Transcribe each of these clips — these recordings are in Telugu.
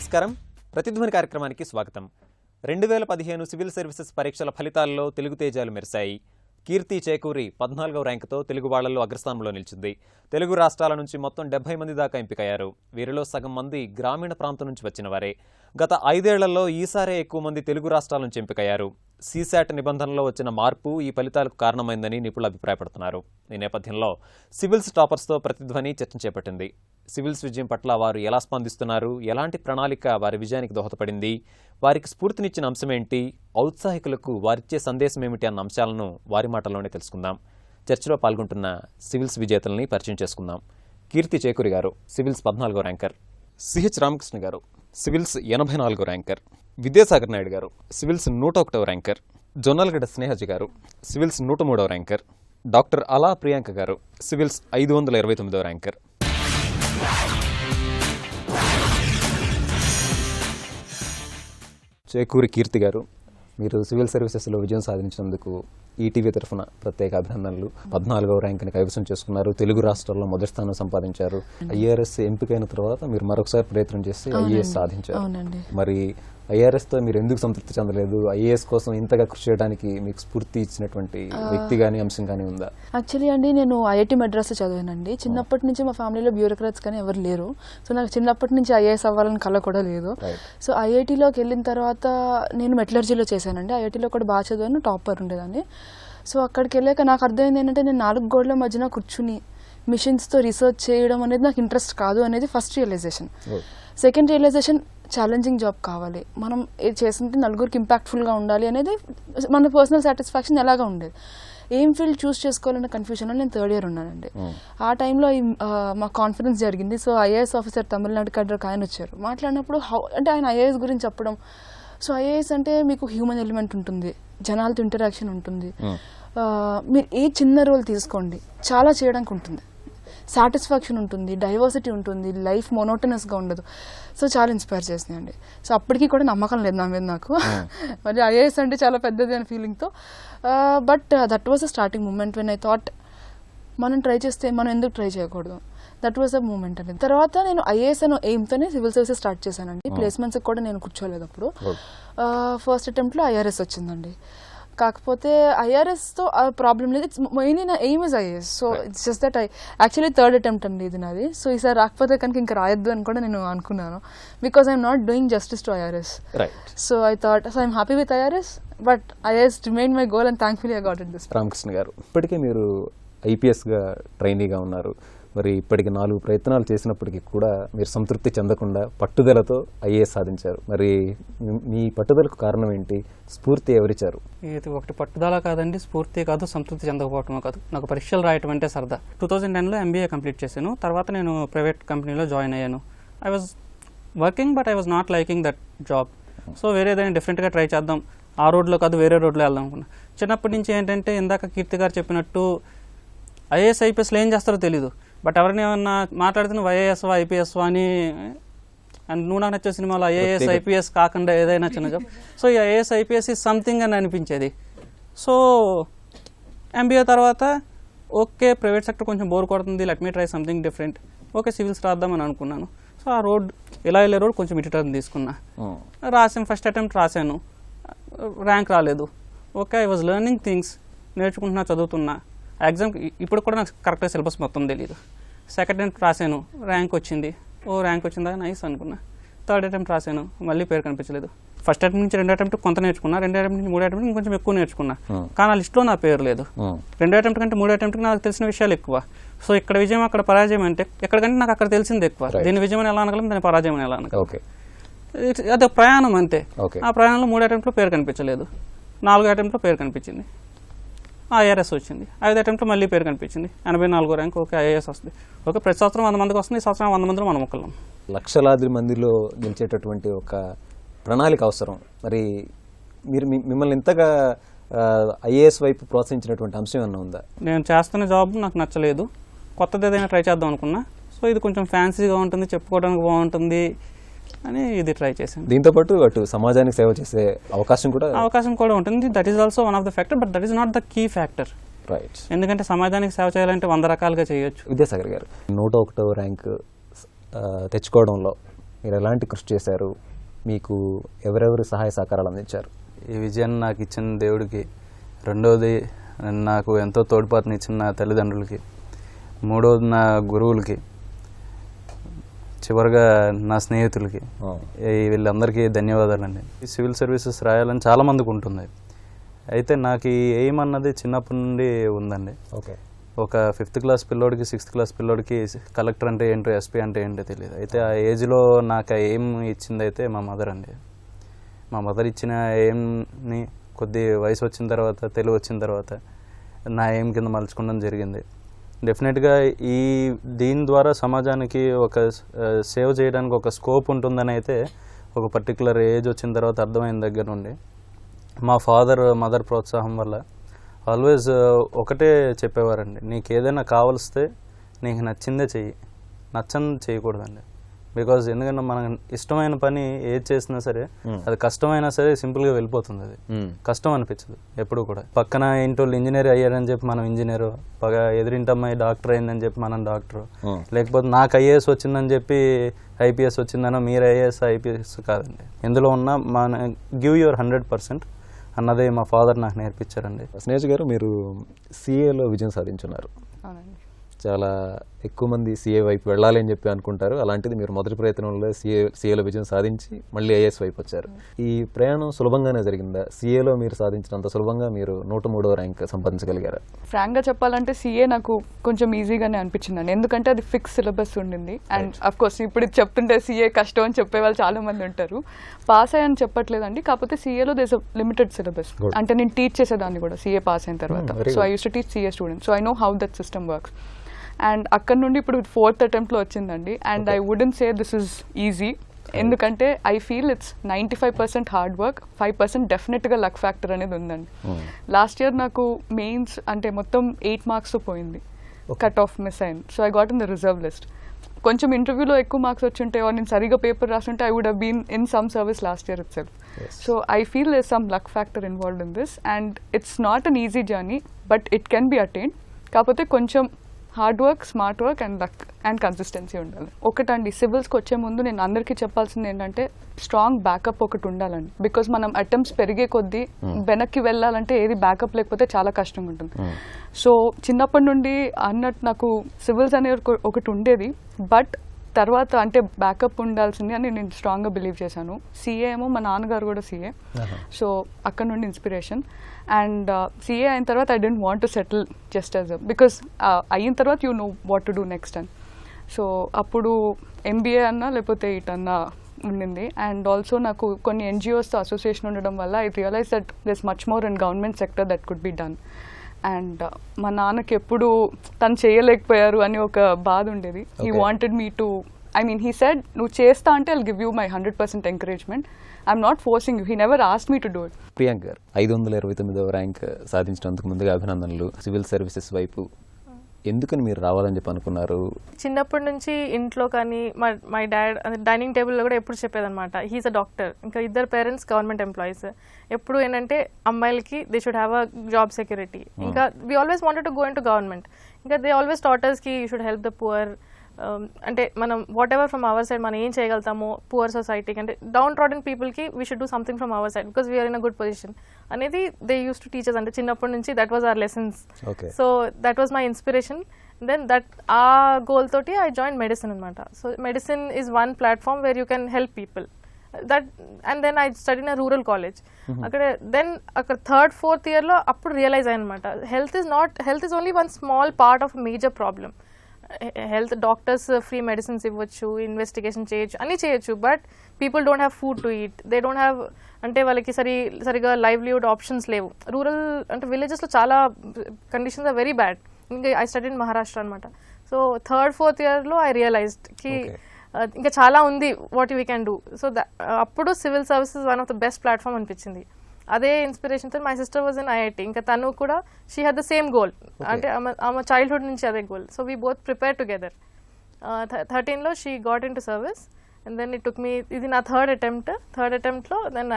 నమస్కారం. ప్రతిధ్వని కార్యక్రమానికి స్వాగతం. 2015 సివిల్ సర్వీసెస్ పరీక్షల ఫలితాల్లో తెలుగు తేజాలు మెరిశాయి. కీర్తి చేకూరి 14వ ర్యాంకుతో తెలుగు వాళ్లలో అగ్రస్థానంలో నిలిచింది. తెలుగు రాష్ట్రాల నుంచి మొత్తం 70 మంది దాకా ఎంపికయ్యారు. వీరిలో సగం మంది గ్రామీణ ప్రాంతం నుంచి వచ్చిన వారే. గత 5 ఏళ్లలో ఈసారే ఎక్కువ మంది తెలుగు రాష్ట్రాల నుంచి ఎంపికయ్యారు. సీశాట్ నిబంధనలో వచ్చిన మార్పు ఈ ఫలితాలకు కారణమైందని నిపుణులు అభిప్రాయపడుతున్నారు. ఈ నేపథ్యంలో సివిల్స్ టాపర్స్తో ప్రతిధ్వని చర్చ చేపట్టింది. సివిల్స్ విజయం పట్ల వారు ఎలా స్పందిస్తున్నారు, ఎలాంటి ప్రణాళిక వారి విజయానికి దోహదపడింది, వారికి స్ఫూర్తినిచ్చిన అంశమేంటి, ఔత్సాహికులకు వారిచ్చే సందేశం ఏమిటి అన్న అంశాలను వారి మాటల్లోనే తెలుసుకుందాం. చర్చలో పాల్గొంటున్న సివిల్స్ విజేతల్ని పరిచయం చేసుకుందాం. కీర్తి చేకూరి గారు సివిల్స్ 14వ ర్యాంకర్, సిహెచ్ రామకృష్ణ గారు సివిల్స్ 84వ ర్యాంకర్, విద్యాసాగర్ నాయుడు గారు సివిల్స్ 101వ ర్యాంకర్, జొన్నలగడ్డ స్నేహజీ గారు సివిల్స్ 103వ ర్యాంకర్, డాక్టర్ అలా ప్రియాంక గారు సివిల్స్ 529వ ర్యాంకర్. చేకూరి కీర్తి గారు, మీరు సివిల్ సర్వీసెస్లో విజయం సాధించినందుకు ఈటీవీ తరఫున ప్రత్యేక అభినందనలు. 14వ ర్యాంక్ని కైవసం చేసుకున్నారు. తెలుగు రాష్ట్రాల్లో మొదటి స్థానం సంపాదించారు. ఐఆర్ఎస్ ఎంపికైన తర్వాత మీరు మరొకసారి ప్రయత్నం చేసి ఐఏఎస్ సాధించారు. మరి ఐఆర్ఎస్తో మీరు ఎందుకు సంతృప్తి చెందలేదు? ఐఏఎస్ కోసం ఇంతగా కృషి చేయడానికి మీకు స్ఫూర్తి ఇచ్చినటువంటి వ్యక్తి కానీ అంశం కానీ ఉందా? యాక్చువల్లీ అండి, నేను ఐఐటి మద్రాస్ చదివానండి. చిన్నప్పటి నుంచి మా ఫ్యామిలీలో బ్యూరోక్రాట్స్ కానీ ఎవరు లేరు. సో నాకు చిన్నప్పటి నుంచి ఐఏఎస్ అవ్వాలని కళ కూడా లేదు. సో ఐఐటీలోకి వెళ్ళిన తర్వాత నేను మెటలర్జీలో చేశానండి. ఐఐటీలో కూడా బాగా చదివాను, టాపర్ ఉండేదాన్ని. సో అక్కడికి వెళ్ళాక నాకు అర్థమైంది ఏంటంటే, నేను 4 గోడల మధ్యన కూర్చుని మిషన్స్తో రీసెర్చ్ చేయడం అనేది నాకు ఇంట్రెస్ట్ కాదు అనేది first realisation. Second realisation, challenging job కావాలి, మనం ఇది చేస్తుంటే నలుగురికి ఇంపాక్ట్ఫుల్గా ఉండాలి అనేది మన పర్సనల్ సాటిస్ఫాక్షన్ ఎలాగా ఉండేది. ఏం ఫీల్డ్ చూస్ చేసుకోవాలన్న కన్ఫ్యూజన్లో నేను 3rd ఇయర్ ఉన్నానండి. ఆ టైంలో మా కాన్ఫరెన్స్ జరిగింది. So IAS officer Tamil Nadu cadre ఆయన వచ్చారు. మాట్లాడినప్పుడు అంటే ఆయన ఐఏఎస్ గురించి చెప్పడం. సో ఐఏఎస్ అంటే మీకు హ్యూమన్ ఎలిమెంట్ ఉంటుంది, జనాలతో ఇంటరాక్షన్ ఉంటుంది, మీరు ఏ చిన్న రోల్ తీసుకోండి చాలా చేయడానికి ఉంటుంది, సాటిస్ఫాక్షన్ ఉంటుంది, డైవర్సిటీ ఉంటుంది, లైఫ్ మోనోటనస్గా ఉండదు. సో చాలా ఇన్స్పైర్ చేసినాయండి. సో అప్పటికి కూడా నమ్మకం లేదు నా మీద నాకు. మరి ఐఏఎస్ అంటే చాలా పెద్దది అనే ఫీలింగ్తో. But that was a starting moment when I thought మనం ట్రై చేస్తే మనం ఎందుకు ట్రై చేయకూడదు. దట్ వాజ్ అ మూమెంట్ అనేది. తర్వాత నేను ఐఏఎస్ అనే ఎయిమ్తోనే సివిల్ సర్వీసెస్ స్టార్ట్ చేశానండి. ప్లేస్మెంట్స్కి కూడా నేను కూర్చోలేదు అప్పుడు. ఫస్ట్ అటెంప్ట్లో ఐఆర్ఎస్ వచ్చిందండి. కాకపోతే ఐఆర్ఎస్తో ప్రాబ్లం లేదు. ఇట్స్ మెయిన్లీ నా aim is IAS. So it's just that actually 3rd attempt అండి ఇది నాది. సో ఈసారి రాకపోతే కనుక ఇంకా రాయొద్దు అని కూడా నేను అనుకున్నాను. Because I'm not doing justice to IRS. So I thought, so I'm happy with IRS, but IAS remain my goal and thankfully I got it this. Ramakrishna గారు, ఇప్పటికే మీరు ఐపీఎస్గా ట్రైనీగా ఉన్నారు. మరి ఇప్పటికి 4 ప్రయత్నాలు చేసినప్పటికీ కూడా మీరు సంతృప్తి చెందకుండా పట్టుదలతో ఐఏఎస్ సాధించారు. మరి మీ పట్టుదలకు కారణం ఏంటి? స్ఫూర్తి ఎవరిచ్చారు? ఇది ఒకటి పట్టుదల కాదండి, స్ఫూర్తి కాదు, సంతృప్తి చెందకపోవటం కాదు. నాకు పరీక్షలు రాయటం అంటే సరదా. 2010లో ఎంబీఏ కంప్లీట్ చేశాను. తర్వాత నేను ప్రైవేట్ కంపెనీలో జాయిన్ అయ్యాను. I was working but I was not liking that job. So వేరే ఏదైనా డిఫరెంట్గా ట్రై చేద్దాం, ఆ రోడ్లో కాదు వేరే రోడ్లో వెళ్దాం అనుకున్నా. చిన్నప్పటి నుంచి ఏంటంటే, ఇందాక కీర్తి గారు చెప్పినట్టు ఐఏఎస్ ఐపీఎస్లో ఏం చేస్తారో తెలీదు. బట్ ఎవరిని ఏమన్నా మాట్లాడితే నువ్వు ఐఏఎస్వా ఐపీఎస్వా అని, అండ్ నువ్వు నాకు నచ్చే సినిమాలో ఐఏఎస్ ఐపీఎస్ కాకుండా ఏదైనా చిన్న జాబ్. సో ఈ ఐఏఎస్ ఐపీఎస్ ఈజ్ సంథింగ్ అని అనిపించేది. సో ఎంబీఏ తర్వాత ఓకే, ప్రైవేట్ సెక్టర్ కొంచెం బోర్ కొడుతుంది, let me try something different. Okay, civils రాద్దామని అనుకున్నాను. సో ఆ రోడ్ ఇలా వెళ్ళే రోడ్ కొంచెం ఇటు టర్న్ తీసుకున్నా. రాసాను, ఫస్ట్ అటెంప్ట్ రాశాను, ర్యాంక్ రాలేదు. Okay, I was learning things, నేర్చుకుంటున్నా, చదువుతున్నా. ఎగ్జామ్ ఇప్పుడు కూడా నాకు కరెక్ట్గా సిలబస్ మొత్తం తెలియదు. సెకండ్ అటెంప్ట్ రాశాను, ర్యాంక్ వచ్చింది. ర్యాంక్ వచ్చిందా నైస్ అనుకున్నా. 3rd అటెంప్ట్ రాశాను, మళ్ళీ పేరు కనిపించలేదు. ఫస్ట్ అటెంప్ట్ నుంచి 2వ అటెంప్ట్ కొంత నేర్చుకున్నా, 2వ అటెంప్ట్ నుంచి 3వ అటెంప్ట్ కొంచెం ఎక్కువ నేర్చుకున్నా. కానీ ఆ లిస్ట్లో నా పేరు లేదు. 2వ అటెంప్ట్ కంటే 3వ అటెంప్ట్కి నాకు తెలిసిన విషయాలు ఎక్కువ. సో ఇక్కడ విజయం అక్కడ పరాజయం అంటే, ఎక్కడికంటే నాకు అక్కడ తెలిసింది ఎక్కువ. దీని విజయం అని ఎలా అనగలం, దాని పరాజయం అని ఎలా అనగలం. అది ప్రయాణం అంతే. ఆ ప్రయాణంలో 3వ అటెంప్ట్లో పేరు కనిపించలేదు, 4వ అటెంప్ట్లో పేరు కనిపించింది, ఐఆర్ఎస్ వచ్చింది. 5వ అటెంప్ట్లో మళ్ళీ పేరు కనిపించింది, 84వ ర్యాంక్. ఓకే, ఐఏఎస్ వస్తుంది. ఓకే, ప్రతి సంవత్సరం 100 మందికి వస్తుంది, ఈ సంవత్సరం 100 మందిలో మనం ఒక్కళ్ళం. లక్షలాది మందిలో నిలిచేటటువంటి ఒక ప్రణాళిక అవసరం. మరి మీరు మిమ్మల్ని ఇంతగా ఐఏఎస్ వైపు ప్రోత్సహించినటువంటి అంశం ఏమన్నా ఉందా? నేను చేస్తున్న జాబ్ నాకు నచ్చలేదు, కొత్తది ఏదైనా ట్రై చేద్దాం అనుకున్నా. సో ఇది కొంచెం ఫ్యాన్సీగా ఉంటుంది, చెప్పుకోవడానికి బాగుంటుంది అని ఇది ట్రై చేశాను. దీంతో పాటు అటు సమాజానికి సేవ చేసే అవకాశం కూడా ఉంటుంది. That is also one of the factor, but that is not the key factor. Right. ఎందుకంటే సమాజానికి సేవ చేయాలంటే 100 రకాలుగా చేయొచ్చు. విద్యాసాగర్ గారు, 101వ ర్యాంక్ తెచ్చుకోవడంలో మీరు ఎలాంటి కృషి చేశారు, మీకు ఎవరెవరు సహాయ సహకారాలు అందించారు? ఈ విజయాన్ని నాకు ఇచ్చిన దేవుడికి, రెండవది నాకు ఎంతో తోడ్పాటునిచ్చిన నా తల్లిదండ్రులకి, మూడవది నా గురువులకి, చివరిగా నా స్నేహితులకి, వీళ్ళందరికీ ధన్యవాదాలండి. ఈ సివిల్ సర్వీసెస్ రాయాలని చాలామందికి ఉంటుంది. అయితే నాకు ఈ ఎయిమ్ అన్నది చిన్నప్పటి నుండి ఉందండి. ఓకే. ఒక 5th క్లాస్ పిల్లోడికి 6th క్లాస్ పిల్లోడికి కలెక్టర్ అంటే ఏంటో, ఎస్పీ అంటే ఏంటో తెలియదు. అయితే ఆ ఏజ్లో నాకు ఆ ఎయిమ్ ఇచ్చింది అయితే మా మదర్ అండి. మా మదర్ ఇచ్చిన ఎయిమ్ని కొద్ది వయసు వచ్చిన తర్వాత, తెలివి వచ్చిన తర్వాత నా ఎయిమ్ కింద మలుచుకోవడం జరిగింది. డెఫినెట్గా దీని ద్వారా సమాజానికి ఒక సేవ్ చేయడానికి ఒక స్కోప్ ఉంటుందని అయితే ఒక పర్టికులర్ ఏజ్ వచ్చిన తర్వాత అర్థమైన దగ్గర నుండి మా మదర్ ప్రోత్సాహం వల్ల ఆల్వేస్ ఒకటే చెప్పేవారండి, నీకు ఏదైనా కావలిస్తే నీకు నచ్చిందే చెయ్యి, నచ్చని చేయకూడదండి. బికాజ్ ఎందుకంటే మనకు ఇష్టమైన పని ఏది చేసినా సరే అది కష్టమైనా సరే సింపుల్గా వెళ్ళిపోతుంది. అది కష్టం అనిపించదు ఎప్పుడు కూడా. పక్కన ఇంటోళ్ళు ఇంజనీర్ అయ్యారని చెప్పి మనం ఇంజనీరు, ఎదురింటమ్మాయి డాక్టర్ అయిందని చెప్పి మనం డాక్టరు, లేకపోతే నాకు ఐఏఎస్ వచ్చిందని చెప్పి ఐపీఎస్ వచ్చిందనో మీరు ఐఏఎస్ ఐపీఎస్ కాదండి. ఎందులో ఉన్నా మన గివ్ యువర్ 100% అన్నదే మా ఫాదర్ నాకు నేర్పించారండి. స్నేహ్ గారు, మీరు సిఏలో విజయం సాధించున్నారు. చాలా ఎక్కువ మంది సిఏ వైపు వెళ్ళాలి అని చెప్పి అనుకుంటారు. అలాంటిది మీరు మొదటి ప్రయత్నంలో సిఏలో విజయం సాధించి మళ్ళీ ఐఏఎస్ వైపు వచ్చారు. ఈ ప్రయాణం సులభంగానే జరిగిందా? సిఏలో మీరు సాధించినంత సులభంగా మీరు 103వ ర్యాంక్ సంపాదించగలిగారా? ఫ్రాంక్గా చెప్పాలంటే సిఏ నాకు కొంచెం ఈజీగానే అనిపించిందండి, ఎందుకంటే అది ఫిక్స్ సిలబస్ ఉండింది. అండ్ అఫ్ కోర్స్ ఇప్పుడు ఇది చెప్తుంటే సిఏ కష్టం అని చెప్పే వాళ్ళు చాలా మంది ఉంటారు. పాస్ అయ్యని చెప్పట్లేదండి, కాకపోతే సిఏలో దేస్ లిమిటెడ్ సిలబస్. అంటే నేను టీచ్ చేసేదాన్ని కూడా సిఏ పాస్ అయిన తర్వాత. So I use to teach CA students, so I know how that system works. And అక్కడ నుండి ఇప్పుడు 4th అటెంప్ట్లో వచ్చిందండి. And I wouldn't say this is easy, ఎందుకంటే I feel it's 95% hard work, 5% డెఫినెట్గా లక్ ఫ్యాక్టర్ అనేది ఉందండి. లాస్ట్ ఇయర్ నాకు మెయిన్స్ అంటే మొత్తం 8 మార్క్స్ పోయింది, కట్ ఆఫ్ మిస్ అయింది. So I got in the reserve list. కొంచెం ఇంటర్వ్యూలో ఎక్కువ మార్క్స్ వచ్చి నేను సరిగా పేపర్ రాస్తుంటే I would have been in some service last year itself. So I feel there some luck factor involved in this. And it's not an easy journey, but it can be attained. కాకపోతే కొంచెం hard work, smart work and luck and consistency ఉండాలి. ఒకటండి, సివిల్స్కి వచ్చే ముందు నేను అందరికీ చెప్పాల్సింది ఏంటంటే స్ట్రాంగ్ బ్యాకప్ ఒకటి ఉండాలండి. బికాజ్ మనం అటెంప్ట్స్ పెరిగే కొద్దీ వెనక్కి వెళ్ళాలంటే ఏది బ్యాకప్ లేకపోతే చాలా కష్టంగా ఉంటుంది. సో చిన్నప్పటి నుండి అన్నట్టు నాకు సివిల్స్ అనేది ఒకటి ఉండేది, బట్ తర్వాత అంటే బ్యాకప్ ఉండాల్సింది అని నేను స్ట్రాంగ్గా బిలీవ్ చేశాను. సిఏ ఏమో మా నాన్నగారు కూడా సిఏ, సో అక్కడ నుండి ఇన్స్పిరేషన్. అండ్ సిఏ అయిన తర్వాత I don't want to settle just as because అయిన తర్వాత you know what to do next అని. సో అప్పుడు ఎంబీఏ అన్నా లేకపోతే ఇటన్నా ఉండింది. అండ్ ఆల్సో నాకు కొన్ని ఎన్జిఓస్తో అసోసియేషన్ ఉండడం వల్ల I realise that this much more in government sector that could be done. And మా నాన్నకి ఎప్పుడు తను చేయలేకపోయారు అని ఒక బాధ ఉండేది. He wanted me to, I mean he said నువ్వు చేస్తా అంటే I'll give you my 100% encouragement, I'm not forcing you, he never asked me to do it. Priyank garu, 529వ ర్యాంక్ సాధించినందుకు ముందుగా అభినందనలు. సివిల్ సర్వీసెస్ వైపు ఎందుకని మీరు రావాలని చెప్పి అనుకున్నారు? చిన్నప్పటి నుంచి ఇంట్లో కానీ మై డాడ్ డైనింగ్ టేబుల్లో కూడా ఎప్పుడు చెప్పేదన్నమాట, హీఈస్ అ డాక్టర్. ఇంకా ఇద్దరు పేరెంట్స్ గవర్నమెంట్ ఎంప్లాయీస్. ఎప్పుడు ఏంటంటే అమ్మాయిలకి they should have a job security. ఇంకా we always wanted to go in to government. ఇంకా దే ఆల్వేస్ టాట్ us కి you should help the poor. అంటే మనం whatever from our side మనం ఏం చేయగలుగుతామో పువర్ సొసైటీకి, అంటే డౌన్ ట్రాడెన్ పీపుల్కి we should do something from our side because we are in a good position అనేది దే యూస్ టు టీచర్స్. అంటే చిన్నప్పటి నుంచి that was hour lessons. So that was my inspiration. Then that ఆ గోల్ తోటి ఐ జాయిన్ మెడిసిన్ అనమాట. So medicine is one platform where you can help people. That and then I study in a rural college. అక్కడ దెన్ అక్కడ 3rd, 4th ఇయర్లో అప్పుడు రియలైజ్ అయ్యనమాట, health is only one small part of major problem. Health doctors free medicines ఇవ్వచ్చు, ఇన్వెస్టిగేషన్ చేయొచ్చు, అన్నీ చేయొచ్చు, but people don't have food to eat. They don't have, అంటే వాళ్ళకి సరిగా లైవ్లీహుడ్ ఆప్షన్స్ లేవు. రూరల్ అంటే విలేజెస్లో చాలా కండిషన్స్ ఆర్ వెరీ బ్యాడ్. ఇంకా ఐ స్టడీ ఇన్ మహారాష్ట్ర అనమాట. సో 3rd, 4th ఇయర్లో ఐ రియలైజ్డ్ కి ఇంకా చాలా ఉంది what we can do. So అప్పుడు civil services one of the best platform అనిపించింది. అదే ఇన్స్పిరేషన్తో my sister was in IIT. ఇంకా తను కూడా she had the same goal, అంటే ఆమె చైల్డ్హుడ్ నుంచి అదే గోల్. So we both prepare together. 13లో she got in to service and then it took me, ఇది నా థర్డ్ అటెంప్ట్లో then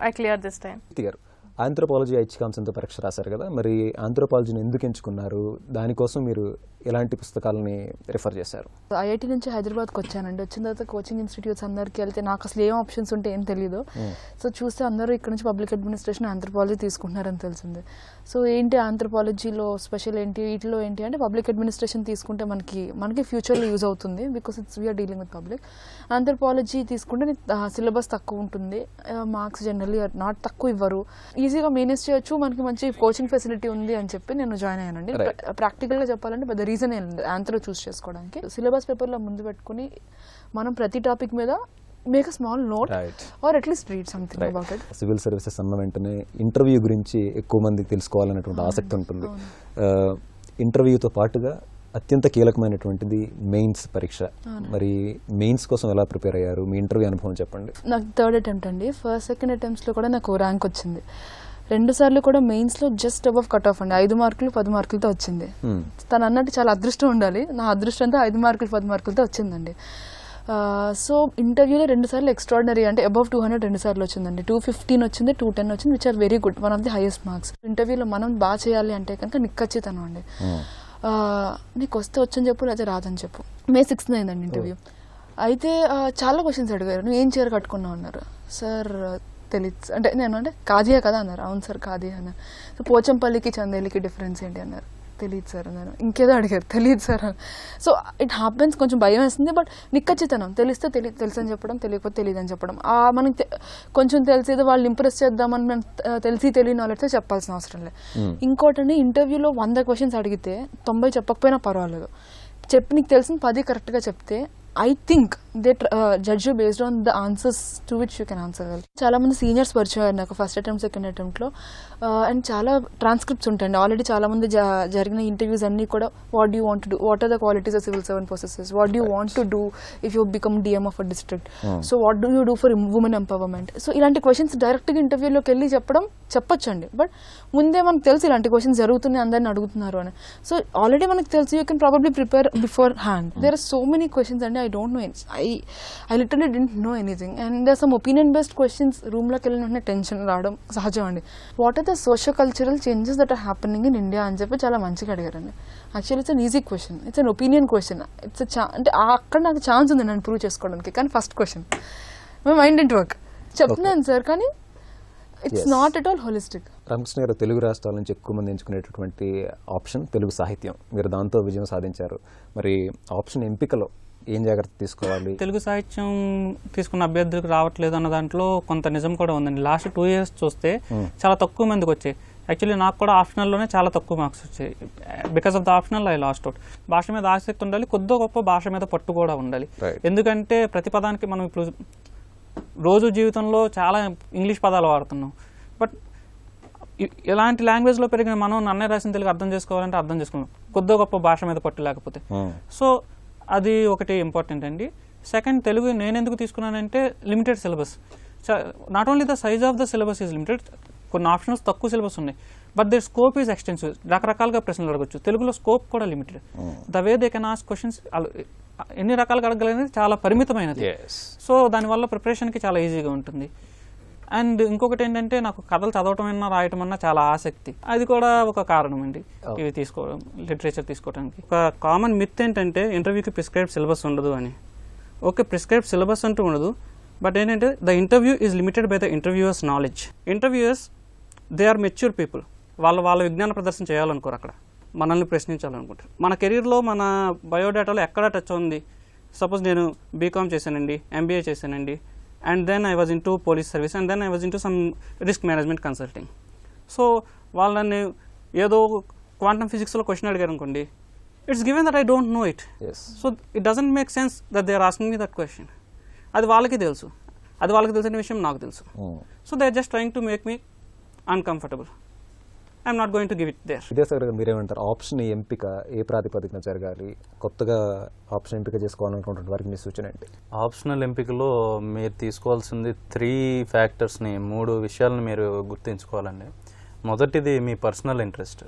I clear this time. గారు, ఆంథ్రోపాలజీ ఐచ్ఛికాంశంతో పరీక్ష రాశారు కదా, మరి ఆంథ్రోపాలజీని ఎందుకు ఎంచుకున్నారు? దానికోసం మీరు ఎలాంటి పుస్తకాలని రిఫర్ చేశారు? ఐఐటి నుంచి హైదరాబాద్కి వచ్చానండి. వచ్చిన తర్వాత కోచింగ్ ఇన్స్టిట్యూట్స్ అందరికి వెళ్తే నాకు అసలు ఏం ఆప్షన్స్ ఉంటే ఏం తెలియదు. సో చూస్తే అందరూ ఇక్కడ నుంచి పబ్లిక్ అడ్మినిస్ట్రేషన్ ఆంథ్రోపాలజీ తీసుకుంటున్నారని తెలిసింది. సో ఏంటి ఆంథ్రోపాలజీలో స్పెషల్ ఏంటి, వీటిలో ఏంటి అంటే పబ్లిక్ అడ్మినిస్ట్రేషన్ తీసుకుంటే మనకి ఫ్యూచర్లో యూజ్ అవుతుంది, because it's we're dealing with public. Anthropology తీసుకుంటే సిలబస్ తక్కువ ఉంటుంది, మార్క్స్ జనరల్లీ నాట్ తక్కువ ఇవ్వరు, ఈజీగా మేనేజ్ చేయొచ్చు, మనకి మంచి కోచింగ్ ఫెసిలిటీ ఉంది అని చెప్పి నేను జాయిన్ అయ్యానండి. ప్రాక్టికల్గా చెప్పాలంటే పెద్ద రీజన్ ఏం లేదు ఆంథ్రో చూస్ చేసుకోవడానికి. సిలబస్ పేపర్లో ముందు పెట్టుకుని మనం ప్రతి టాపిక్ మీద make a small note are at least read something about it. Civil services అన్న వెంటనే ఇంటర్వ్యూ గురించి ఎక్కువ మందికి తెలుసుకోవాలనేటువంటి ఆసక్తి ఉంటుంది. ఇంటర్వ్యూతో పాటుగా అత్యంత కీలకమైనటువంటిది మెయిన్స్ పరీక్ష. మరి మెయిన్స్ కోసం ఎలా ప్రిపేర్ అయ్యారు? మీ ఇంటర్వ్యూ అనుభవం చెప్పండి. నాకు థర్డ్ అటెంప్ట్ అండి. ఫస్ట్ సెకండ్ అటెంప్ట్స్లో కూడా నాకు ర్యాంక్ వచ్చింది. 2 సార్లు కూడా మెయిన్స్లో జస్ట్ అబవ్ కట్ ఆఫ్ అండి. 5 మార్కులు 10 మార్కులతో వచ్చింది. తను అన్నట్టు చాలా అదృష్టం ఉండాలి. నా అదృష్టం అంతా 5 మార్కులు 10 మార్కులతో వచ్చిందండి. సో ఇంటర్వ్యూలో 2 సార్లు ఎక్స్ట్రాడినరీ అంటే అబవ్ 200 2 సార్లు వచ్చిందండి. 215 వచ్చింది, 210 వచ్చింది, which are very good, one of the highest marks. ఇంటర్వ్యూలో మనం బాగా చేయాలి అంటే కనుక నిక్కచ్చితనం అండి. నీకు వస్తే వచ్చని చెప్పు, లేకపోతే రాదని చెప్పు. May 6th అయిందండి ఇంటర్వ్యూ. అయితే చాలా క్వశ్చన్స్ అడిగారు. నువ్వు ఏం చీర కట్టుకున్నావు అన్నారు. సార్ తెలియదు అంటే నేను అంటే కాదియా కదా అన్నారు. అవును సార్ కాదియా అన్నారు. సో పోచంపల్లికి చందేలికి డిఫరెన్స్ ఏంటి అన్నారు. తెలియదు సార్ అన్నారు. ఇంకేదో అడిగారు. తెలియదు సార్ అని. So it happens. కొంచెం భయం వేస్తుంది, బట్ నిక్కచ్చితనం. తెలిస్తే తెలుసు అని చెప్పడం, తెలియకపోతే తెలియదు అని చెప్పడం. మనకి కొంచెం తెలిసేది వాళ్ళు ఇంప్రెస్ చేద్దామని మనం తెలిసి తెలియని వాళ్ళతో చెప్పాల్సిన అవసరం లేదు. ఇంకోటండి, ఇంటర్వ్యూలో 100 క్వశ్చన్స్ అడిగితే 90 చెప్పకపోయినా పర్వాలేదు, చెప్పి నీకు తెలిసిన 10 కరెక్ట్గా చెప్తే I think they judge you based on the answers to which you can answer well. చాలా మంది సీనియర్స్ పరిచయం అయ్యారు నాకు ఫస్ట్ అటెంప్ట్ సెకండ్ అటెంప్ట్లో. అండ్ చాలా ట్రాన్స్క్రిప్ట్స్ ఉంటాయండి. ఆల్రెడీ చాలా మంది జరిగిన ఇంటర్వ్యూస్ అన్నీ కూడా what do want to do, what are the qualities of civil servant possesses, what do want to do if you become DM of a district, so what do you do for women empowerment. సో ఇలాంటి క్వశ్చన్స్ డైరెక్ట్గా ఇంటర్వ్యూలోకి వెళ్ళి చెప్పొచ్చండి. బట్ ముందే మనకు తెలుసు ఇలాంటి క్వశ్చన్స్ జరుగుతున్నాయి, అందరిని అడుగుతున్నారు అని. సో ఆల్రెడీ మనకు తెలుసు, you can probably prepare beforehand. There are so many questions అండి. I don't know. I literally didn't know anything. And there are some opinion-based questions. Room లోకి వెళ్ళిన వెంటనే టెన్షన్ రావడం సహజం అండి. What are the socio-cultural changes that are happening in India అని చెప్పి చాలా మంచిగా అడిగారండి. Actually it's an easy question, it's an opinion question. అంటే అక్కడ నాకు ఛాన్స్ ఉంది నన్ను ప్రూవ్ చేసుకోవడానికి. కానీ first question my mind didn't work. చెప్తున్నాను సార్, కానీ it's not at all holistic. Ramakrishna garu, Telugu రాష్ట్రాల నుంచి ఎక్కువ మంది ఎంచుకునేటటువంటి ఆప్షన్ తెలుగు సాహిత్యం. మీరు దాంతో విజయం సాధించారు. మరి ఆప్షన్ ఎంపికలో ఏం జాగ్రత్త తీసుకోవాలి? తెలుగు సాహిత్యం తీసుకున్న అభ్యర్థులకు రావట్లేదు అన్న దాంట్లో కొంత నిజం కూడా ఉందండి. లాస్ట్ 2 years చూస్తే చాలా తక్కువ మందికి వచ్చాయి. యాక్చువల్లీ నాకు కూడా ఆప్షనల్లోనే చాలా తక్కువ మార్క్స్ వచ్చాయి. Because of the optional I last out. భాష మీద ఆసక్తి ఉండాలి, కొద్దో గొప్ప భాష మీద పట్టు కూడా ఉండాలి. ఎందుకంటే ప్రతి పదానికి మనం ఇప్పుడు రోజు జీవితంలో చాలా ఇంగ్లీష్ పదాలు వాడుతున్నాం. బట్ ఇలాంటి లాంగ్వేజ్లో పెరిగిన మనం అన్నయ్య రాసిన తెలుగు అర్థం చేసుకోవాలంటే అర్థం చేసుకున్నాం, కొద్దో గొప్ప భాష మీద పట్టు లేకపోతే. సో అది ఒకటి ఇంపార్టెంట్ అండి. సెకండ్, తెలుగు నేను ఎందుకు తీసుకున్నానంటే limited syllabus. Not only the size of the syllabus is limited, కొన్ని ఆప్షన్స్ తక్కువ సిలబస్ ఉన్నాయి, but there scope is extensive. రకరకాలుగా ప్రశ్నలు అడగచ్చు. తెలుగులో స్కోప్ కూడా limited. The way they can ask questions ఎన్ని రకాలుగా అడగలనేది చాలా పరిమితమైనది. సో దానివల్ల ప్రిపరేషన్కి చాలా ఈజీగా ఉంటుంది. అండ్ ఇంకొకటి ఏంటంటే, నాకు కథలు చదవటం అన్నా రాయటం అన్నా చాలా ఆసక్తి. అది కూడా ఒక కారణం అండి ఇవి తీసుకోవడం, లిటరేచర్ తీసుకోవడానికి. ఒక కామన్ మిత్ ఏంటంటే ఇంటర్వ్యూకి ప్రిస్క్రైబ్డ్ సిలబస్ ఉండదు అని. ఓకే, ప్రిస్క్రైబ్డ్ సిలబస్ అంటూ ఉండదు, బట్ ఏంటంటే the interview is limited by the interviewer's knowledge. Interviewers they are mature people. వాళ్ళ విజ్ఞాన ప్రదర్శన చేయాలనుకోరు, అక్కడ మనల్ని ప్రశ్నించాలనుకుంటారు. మన కెరీర్లో మన బయోడేటాలో ఎక్కడ టచ్ ఉంది. సపోజ్ నేను బీకామ్ చేశానండి, ఎంబీఏ చేశానండి, and then I was into police service, and then I was into some risk management consulting. So వాళ్ళని ఏదో క్వాంటమ్ ఫిజిక్స్లో క్వశ్చన్ అడిగారు అనుకోండి, it's given that I don't know it. So it doesn't make sense that they are asking me that question. అది వాళ్ళకి తెలుసు, అది వాళ్ళకి తెలిసిన విషయం నాకు తెలుసు. So they are just trying to make me uncomfortable. I'm not going to give it there. Vidyasagar garu, మీరేమంటారు? ఆప్షన్ ఎంపిక ఏ ప్రాతిపదికన జరగాలి? కొత్తగా ఆప్షన్ ఎంపిక చేసుకోవాలనుకుంటున్న వారికి మీ సూచన ఏంటి? ఆప్షనల్ ఎంపికలో మీరు తీసుకోవాల్సింది 3 ఫ్యాక్టర్స్ని, 3 విషయాలను మీరు గుర్తుంచుకోవాలండి. మొదటిది మీ పర్సనల్ ఇంట్రెస్ట్.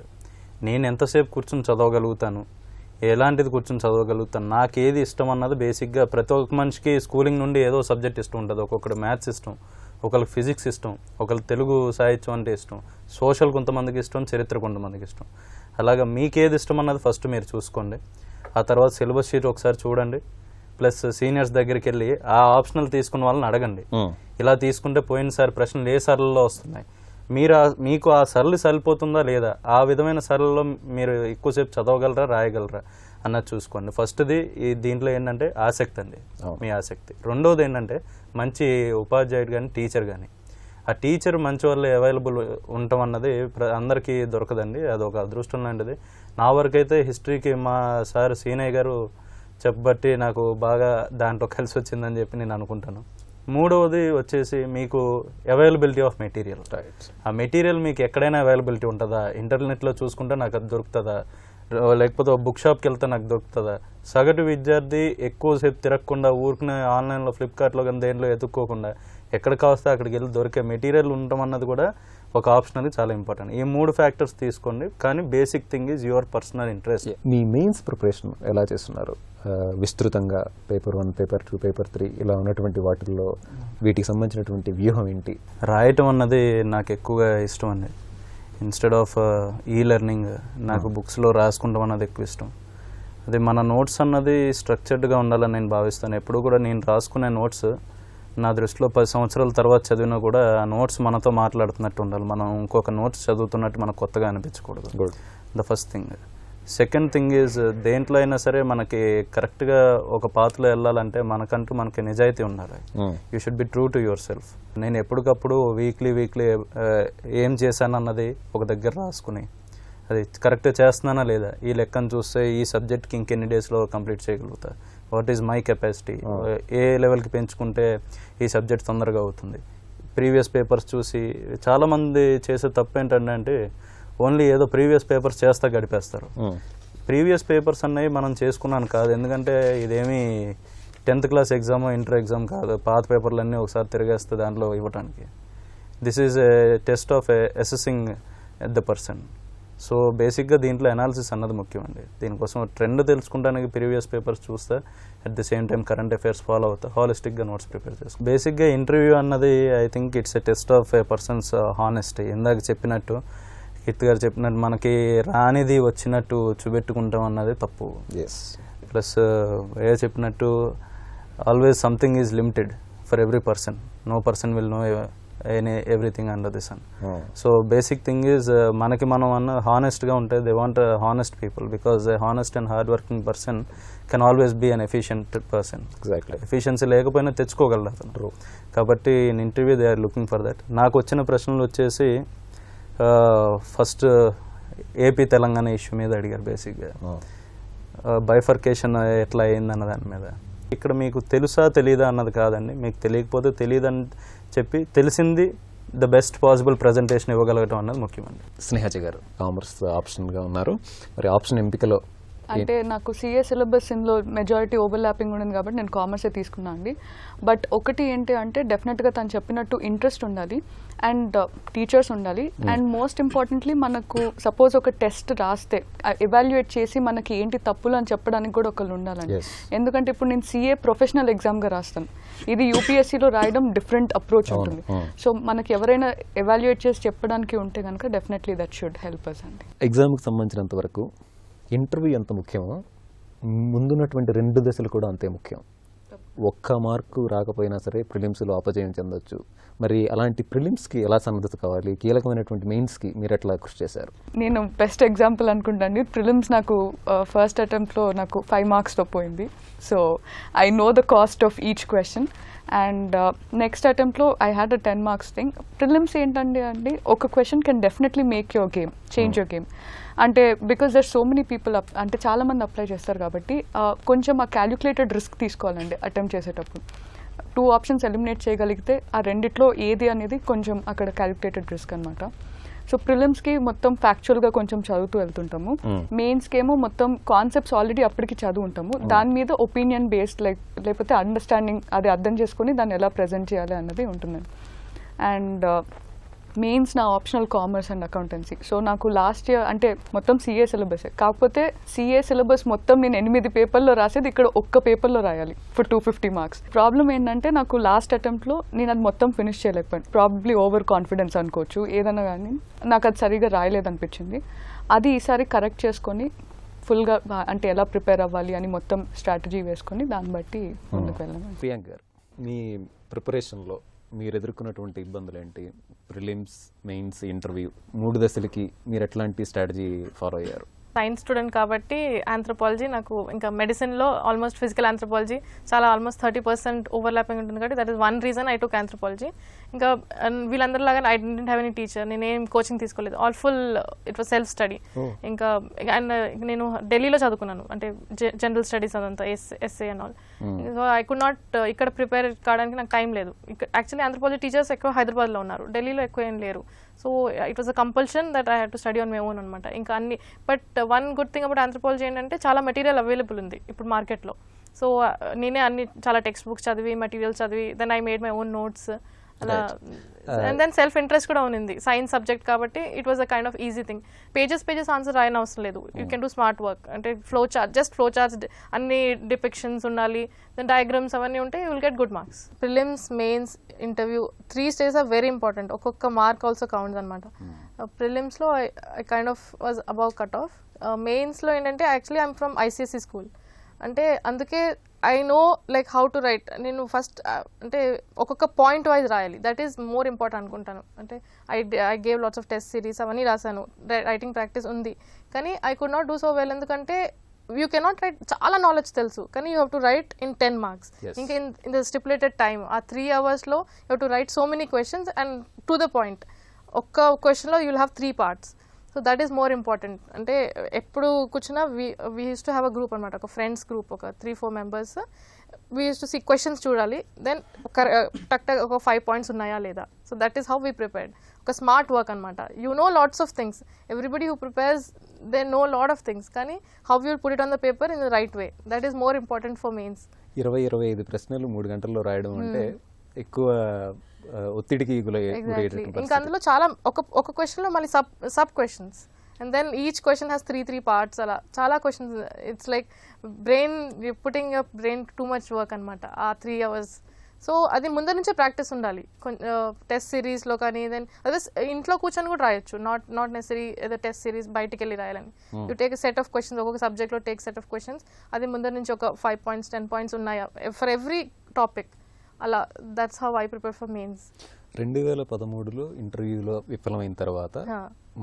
నేను ఎంతసేపు కూర్చొని చదవగలుగుతాను, ఎలాంటిది కూర్చొని చదవగలుగుతాను, నాకు ఏది ఇష్టం అన్నది బేసిక్గా ప్రతి ఒక్క మనిషికి స్కూలింగ్ నుండి ఏదో సబ్జెక్ట్ ఇష్టం ఉంటుంది. ఒక్కొక్కటి మ్యాథ్స్ ఇష్టం, ఒకళ్ళకి ఫిజిక్స్ ఇష్టం, ఒకళ్ళకి తెలుగు సాహిత్యం అంటే ఇష్టం, సోషల్ కొంతమందికి ఇష్టం, చరిత్ర కొంతమందికి ఇష్టం. అలాగా మీకు ఏది ఇష్టం అన్నది ఫస్ట్ మీరు చూసుకోండి. ఆ తర్వాత సిలబస్ షీట్ ఒకసారి చూడండి, ప్లస్ సీనియర్స్ దగ్గరికి వెళ్ళి ఆ ఆప్షనల్ తీసుకున్న వాళ్ళని అడగండి. ఇలా తీసుకుంటే పోయినసారి ప్రశ్నలు ఏ సరళలో వస్తున్నాయి, మీకు ఆ సరళి సరిపోతుందా లేదా, ఆ విధమైన సరళలో మీరు ఎక్కువసేపు చదవగలరా రాయగలరా అన్నది చూసుకోండి. ఫస్ట్ది దీంట్లో ఏంటంటే ఆసక్తి అండి, మీ ఆసక్తి. రెండోది ఏంటంటే మంచి ఉపాధ్యాయుడు కానీ టీచర్ కానీ, ఆ టీచర్ మంచి వాళ్ళు అవైలబుల్ ఉండటం అన్నది అందరికీ దొరకదండి, అది ఒక అదృష్టం లాంటిది. నా వరకైతే హిస్టరీకి మా సార్ సీనయ్య గారు చెప్పబట్టి నాకు బాగా దాంట్లో కలిసి వచ్చిందని చెప్పి నేను అనుకుంటాను. మూడవది వచ్చేసి మీకు అవైలబిలిటీ ఆఫ్ మెటీరియల్. ఆ మెటీరియల్ మీకు ఎక్కడైనా అవైలబిలిటీ ఉంటుందా, ఇంటర్నెట్లో చూసుకుంటే నాకు అది దొరుకుతుందా, లేకపోతే బుక్ షాప్కి వెళ్తే నాకు దొరుకుతుందా. సగటు విద్యార్థి ఎక్కువసేపు తిరగకుండా ఊరికనే ఆన్లైన్లో ఫ్లిప్కార్ట్లో కానీ దేంట్లో ఎత్తుక్కోకుండా ఎక్కడికి వస్తే అక్కడికి వెళ్ళి దొరికే మెటీరియల్ ఉండటం అన్నది కూడా ఒక ఆప్షన్ అది చాలా ఇంపార్టెంట్. ఈ 3 ఫ్యాక్టర్స్ తీసుకోండి, కానీ basic thing is your personal interest. Me mains preparation ఎలా చేస్తున్నారు? విస్తృతంగా పేపర్ 1, పేపర్ 2, పేపర్ 3 ఇలా ఉన్నటువంటి వాటిల్లో వీటికి సంబంధించినటువంటి వ్యూహం ఏంటి? రాయటం అన్నది నాకు ఎక్కువగా ఇష్టం అండి. ఇన్స్టెడ్ ఆఫ్ లెర్నింగ్ నాకు బుక్స్లో రాసుకుంటాం అన్నది ఎక్కువ ఇష్టం. అది మన నోట్స్ అన్నది స్ట్రక్చర్డ్గా ఉండాలని నేను భావిస్తాను. ఎప్పుడు కూడా నేను రాసుకునే నోట్స్ నా దృష్టిలో 10 సంవత్సరాల తర్వాత చదివినా కూడా ఆ నోట్స్ మనతో మాట్లాడుతున్నట్టు ఉండాలి. మనం ఇంకొక నోట్స్ చదువుతున్నట్టు మనకు కొత్తగా అనిపించకూడదు. The first thing. Second thing is దేంట్లో అయినా సరే మనకి కరెక్ట్గా ఒక పాత్రలో వెళ్ళాలంటే మనకి నిజాయితీ ఉండాలి. You should be true to your self. నేను ఎప్పటికప్పుడు వీక్లీ ఏం చేశానన్నది ఒక దగ్గర రాసుకుని అది కరెక్ట్గా చేస్తున్నానా లేదా, ఈ లెక్కను చూస్తే ఈ సబ్జెక్ట్కి ఇంకెన్ని డేస్లో కంప్లీట్ చేయగలుగుతా, వాట్ ఈజ్ మై కెపాసిటీ, ఏ లెవెల్కి పెంచుకుంటే ఈ సబ్జెక్ట్ తొందరగా అవుతుంది. ప్రీవియస్ పేపర్స్ చూసి చాలామంది చేసే తప్పు ఏంటంటే ఓన్లీ ఏదో ప్రీవియస్ పేపర్స్ చేస్తా గడిపేస్తారు. ప్రీవియస్ పేపర్స్ అన్నవి మనం చేసుకున్నాను కాదు, ఎందుకంటే ఇదేమీ 10th class exam inter exam కాదు. పాత పేపర్లన్నీ ఒకసారి తిరిగేస్తే దాంట్లో ఇవ్వడానికి. This is a test of assessing the person. So బేసిక్గా దీంట్లో అనాలిసిస్ అన్నది ముఖ్యం అండి. దీనికోసం ట్రెండ్ తెలుసుకుంటానికి ప్రీవియస్ పేపర్స్ చూస్తే at the same time current affairs follow అవుతా హాలిస్టిక్గా నోట్స్ ప్రిపేర్ చేస్తాం. బేసిక్గా ఇంటర్వ్యూ అన్నది I think it's a test of A persons honesty. ఇందాక చెప్పినట్టు కీర్తి గారు చెప్పినట్టు మనకి రానిది వచ్చినట్టు చూపెట్టుకుంటాం అన్నది తప్పు. ప్లస్ చెప్పినట్టు always something is limited for every person. No person will know everything under the sun. So basic thing is మనకి మనం హానెస్ట్గా ఉంటే they want honest people, because a honest and hard working person can always be an efficient person. Exactly. Efficiency లేకపోయినా తెచ్చుకోగలరు అతను. కాబట్టి in interview they are looking for that. నాకు వచ్చిన ప్రశ్నలు వచ్చేసి ఫస్ట్ ఏపీ తెలంగాణ ఇష్యూ మీద అడిగారు. బేసిక్గా బైఫర్కేషన్ ఎట్లా అయిందన్న దాని మీద. ఇక్కడ మీకు తెలుసా తెలీదా అన్నది కాదండి, మీకు తెలియకపోతే తెలియదని చెప్పి తెలిసింది ద బెస్ట్ పాసిబుల్ ప్రజెంటేషన్ ఇవ్వగలగటం అన్నది ముఖ్యమండి. స్నేహజ గారు కామర్స్ ఆప్షన్గా ఉన్నారు, మరి ఆప్షన్ ఎంపికలో అంటే నాకు సిఏ సిలబస్ ఇందులో మెజారిటీ ఓవర్లాపింగ్ ఉండదు కాబట్టి నేను కామర్సే తీసుకున్నాను అండి. బట్ ఒకటి ఏంటి అంటే డెఫినెట్గా తను చెప్పినట్టు ఇంట్రెస్ట్ ఉండాలి అండ్ టీచర్స్ ఉండాలి. అండ్ మోస్ట్ ఇంపార్టెంట్లీ మనకు సపోజ్ ఒక టెస్ట్ రాస్తే ఎవాల్యుయేట్ చేసి మనకి ఏంటి తప్పులు అని చెప్పడానికి కూడా ఒకళ్ళు ఉండాలండి. ఎందుకంటే ఇప్పుడు నేను సిఏ ప్రొఫెషనల్ ఎగ్జామ్గా రాస్తాను, ఇది యూపీఎస్సీలో రాయడం డిఫరెంట్ అప్రోచ్ ఉంటుంది. సో మనకి ఎవరైనా ఎవాల్యుయేట్ చేసి చెప్పడానికి ఉంటే కనుక definitely that should help us అండి. ఎగ్జామ్కి సంబంధించినంత వరకు ఇంటర్వ్యూ ఎంత ముఖ్యమో ముందున్నటువంటి 2 దశలు కూడా అంతే ముఖ్యం. ఒక్క మార్కు రాకపోయినా సరే ప్రిలిమ్స్లో అపజయం చెందొచ్చు. మరి అలాంటి ప్రిలిమ్స్కి ఎలా సన్నద్ధత కావాలి, కీలకమైనటువంటి మెయిన్స్కి మీరు ఎట్లా కృషి చేశారు? నేను బెస్ట్ ఎగ్జాంపుల్ అనుకుంటాను. ప్రిలిమ్స్ నాకు ఫస్ట్ అటెంప్ట్లో నాకు 5 మార్క్స్తో పోయింది. So I know the cost of each question. And next అటెంప్ట్లో I had a 10 marks thing. Prelims ఏంటంటే ఒక question can definitely make your game, change your game. అంటే because there so many people అంటే చాలామంది అప్లై చేస్తారు కాబట్టి కొంచెం ఆ క్యాల్కులేటెడ్ రిస్క్ తీసుకోవాలండి అటెంప్ట్ చేసేటప్పుడు. 2 ఆప్షన్స్ ఎలిమినేట్ చేయగలిగితే ఆ రెండిట్లో ఏది అనేది కొంచెం అక్కడ క్యాల్కులేటెడ్ రిస్క్ అనమాట. సో ప్రిలిమ్స్కి మొత్తం ఫ్యాక్చువల్గా కొంచెం చదువుతూ వెళ్తుంటాము, మెయిన్స్కి ఏమో మొత్తం కాన్సెప్ట్స్ ఆల్రెడీ అప్పటికి చదువు ఉంటాము, దాని మీద ఒపీనియన్ బేస్డ్ లేకపోతే అండర్స్టాండింగ్ అది అర్థం చేసుకుని దాన్ని ఎలా ప్రజెంట్ చేయాలి అన్నది ఉంటుందండి. అండ్ మెయిన్స్ నా optional commerce and accountancy. So నాకు లాస్ట్ ఇయర్ అంటే మొత్తం CA సిలబస్, కాకపోతే CA సిలబస్ మొత్తం నేను 8 పేపర్లో రాసేది ఇక్కడ ఒక్క పేపర్లో రాయాలి ఫర్ 250 మార్క్స్. ప్రాబ్లం ఏంటంటే నాకు లాస్ట్ అటెంప్ట్లో నేను అది మొత్తం ఫినిష్ చేయలేకపోయాను. ప్రాబబ్లీ ఓవర్ కాన్ఫిడెన్స్ అనుకోవచ్చు, ఏదన్నా కానీ నాకు అది సరిగా రాయలేదనిపించింది. అది ఈసారి కరెక్ట్ చేసుకొని ఫుల్గా అంటే ఎలా ప్రిపేర్ అవ్వాలి అని మొత్తం స్ట్రాటజీ వేసుకొని దాన్ని బట్టి ముందుకు వెళ్ళాను. ప్రియాంక్ గారు, మీ ప్రిపరేషన్లో మీరు ఎదుర్కొన్నటువంటి ఇబ్బందులు ఏంటి? ప్రిలిమ్స్, మెయిన్స్, ఇంటర్వ్యూ 3 దశలకి మీరు ఎట్లాంటి స్ట్రాటజీ ఫాలో అయ్యారు? సైన్స్ స్టూడెంట్ కాబట్టి ఆంథ్రోపాలజీ నాకు ఇంకా మెడిసిన్లో ఆల్మోస్ట్ ఫిజికల్ ఆంథ్రోపాలజీ చాలా ఆల్మోస్ట్ 30% ఓవర్లాపింగ్ ఉంటుంది కాబట్టి that is one reason I took anthropology. ఇంకా వీళ్ళందరిలాగా I didn't have any teacher, నేనేం కోచింగ్ తీసుకోలేదు, all full it was self study. ఇంకా అండ్ నేను ఢిల్లీలో చదువుకున్నాను, అంటే జనరల్ స్టడీస్ అదంతా essay and all. So I could not ఇక్కడ ప్రిపేర్ కావడానికి నాకు టైం లేదు. యాక్చువల్లీ ఆంథ్రోపాలజీ టీచర్స్ ఎక్కువ హైదరాబాద్లో ఉన్నారు, ఢిల్లీలో ఎక్కువ ఏం లేరు. So it was a compulsion that I had to study on my own అనమాట. ఇంకా అన్ని but one good thing about anthropology ఏంటంటే చాలా మెటీరియల్ అవైలబుల్ ఉంది ఇప్పుడు మార్కెట్లో. సో నేనే అన్ని చాలా టెక్స్ట్ బుక్స్ చదివి మెటీరియల్స్ చదివి then I made my own notes అలా. అండ్ దెన్ సెల్ఫ్ ఇంట్రెస్ట్ కూడా ఉంది, సైన్స్ సబ్జెక్ట్ కాబట్టి it was a kind of easy thing. Pages answer రాయని అవసరం లేదు, you can do smart work. అంటే జస్ట్ ఫ్లో చార్ట్స్ అన్ని డిపిక్షన్స్ ఉండాలి, దెన్ డయాగ్రామ్స్ అవన్నీ ఉంటే you will get good marks. Prelims, mains, interview 3 stages are very important. ఒక్కొక్క మార్క్ ఆల్సో కౌంట్స్ అనమాట. ప్రిలిమ్స్లో I kind of was above cut off. మెయిన్స్లో ఏంటంటే actually I'm from ICSE school, అంటే అందుకే I know like how to write. నేను ఫస్ట్ అంటే ఒక్కొక్క పాయింట్ వైజ్ రాయాలి, దట్ ఈస్ మోర్ ఇంపార్టెంట్ అనుకుంటాను. అంటే I gave lots of test series అవన్నీ రాశాను, రైటింగ్ ప్రాక్టీస్ ఉంది, కానీ I could not do so well. ఎందుకంటే యూ కెనాట్ రైట్, చాలా నాలెడ్జ్ తెలుసు, కానీ you have to write in 10 marks. ఇంకా ఇన్ ద స్టిపులేటెడ్ టైమ్ ఆ 3 hours-లో you have to write so many questions and to the point. ఒక్క క్వశ్చన్లో you will have 3 parts. So that is more important. అంటే ఎప్పుడు కూర్చున్నా we use to have a group అనమాట, ఒక ఫ్రెండ్స్ గ్రూప్, ఒక 3-4 members. We use to see questions చూడాలి, దెన్ టక్ ఒక 5 points ఉన్నాయా లేదా. So that is how we prepared. ఒక స్మార్ట్ వర్క్ అనమాట. You know lots of things, everybody who prepares they know lot of things, కానీ how you put it on the paper in the right way, that is more important for mains. 20-25 ప్రశ్నలు 3 గంటల్లో రాయడం అంటే ఎక్కువ ఒత్తిడికి ఇంకా అందులో చాలా ఒక క్వశ్చన్లో మళ్ళీ sub questions, and then each question has 3 parts. అలా చాలా questions. It's like brain putting your brain too much work అనమాట ఆ 3 hours. సో అది ముందర నుంచే ప్రాక్టీస్ ఉండాలి. టెస్ట్ సిరీస్లో కానీ దెన్ అదే ఇంట్లో కూర్చొని కూడా రాయొచ్చు, నాట్ నెసరీ ఏదో టెస్ట్ సిరీస్ బయటికి వెళ్ళి రాయాలని. You take set of questions, ఒక్కొక్క సబ్జెక్ట్లో టేక్ సెట్ ఆఫ్ క్వశ్చన్స్, అది ముందర నుంచి ఒక 5 points 10 points ఉన్నాయా ఫర్ ఎవ్రీ టాపిక్. అలా that's how I prepare for mains. 2013లో ఇంటర్వ్యూలో విఫలమైన తర్వాత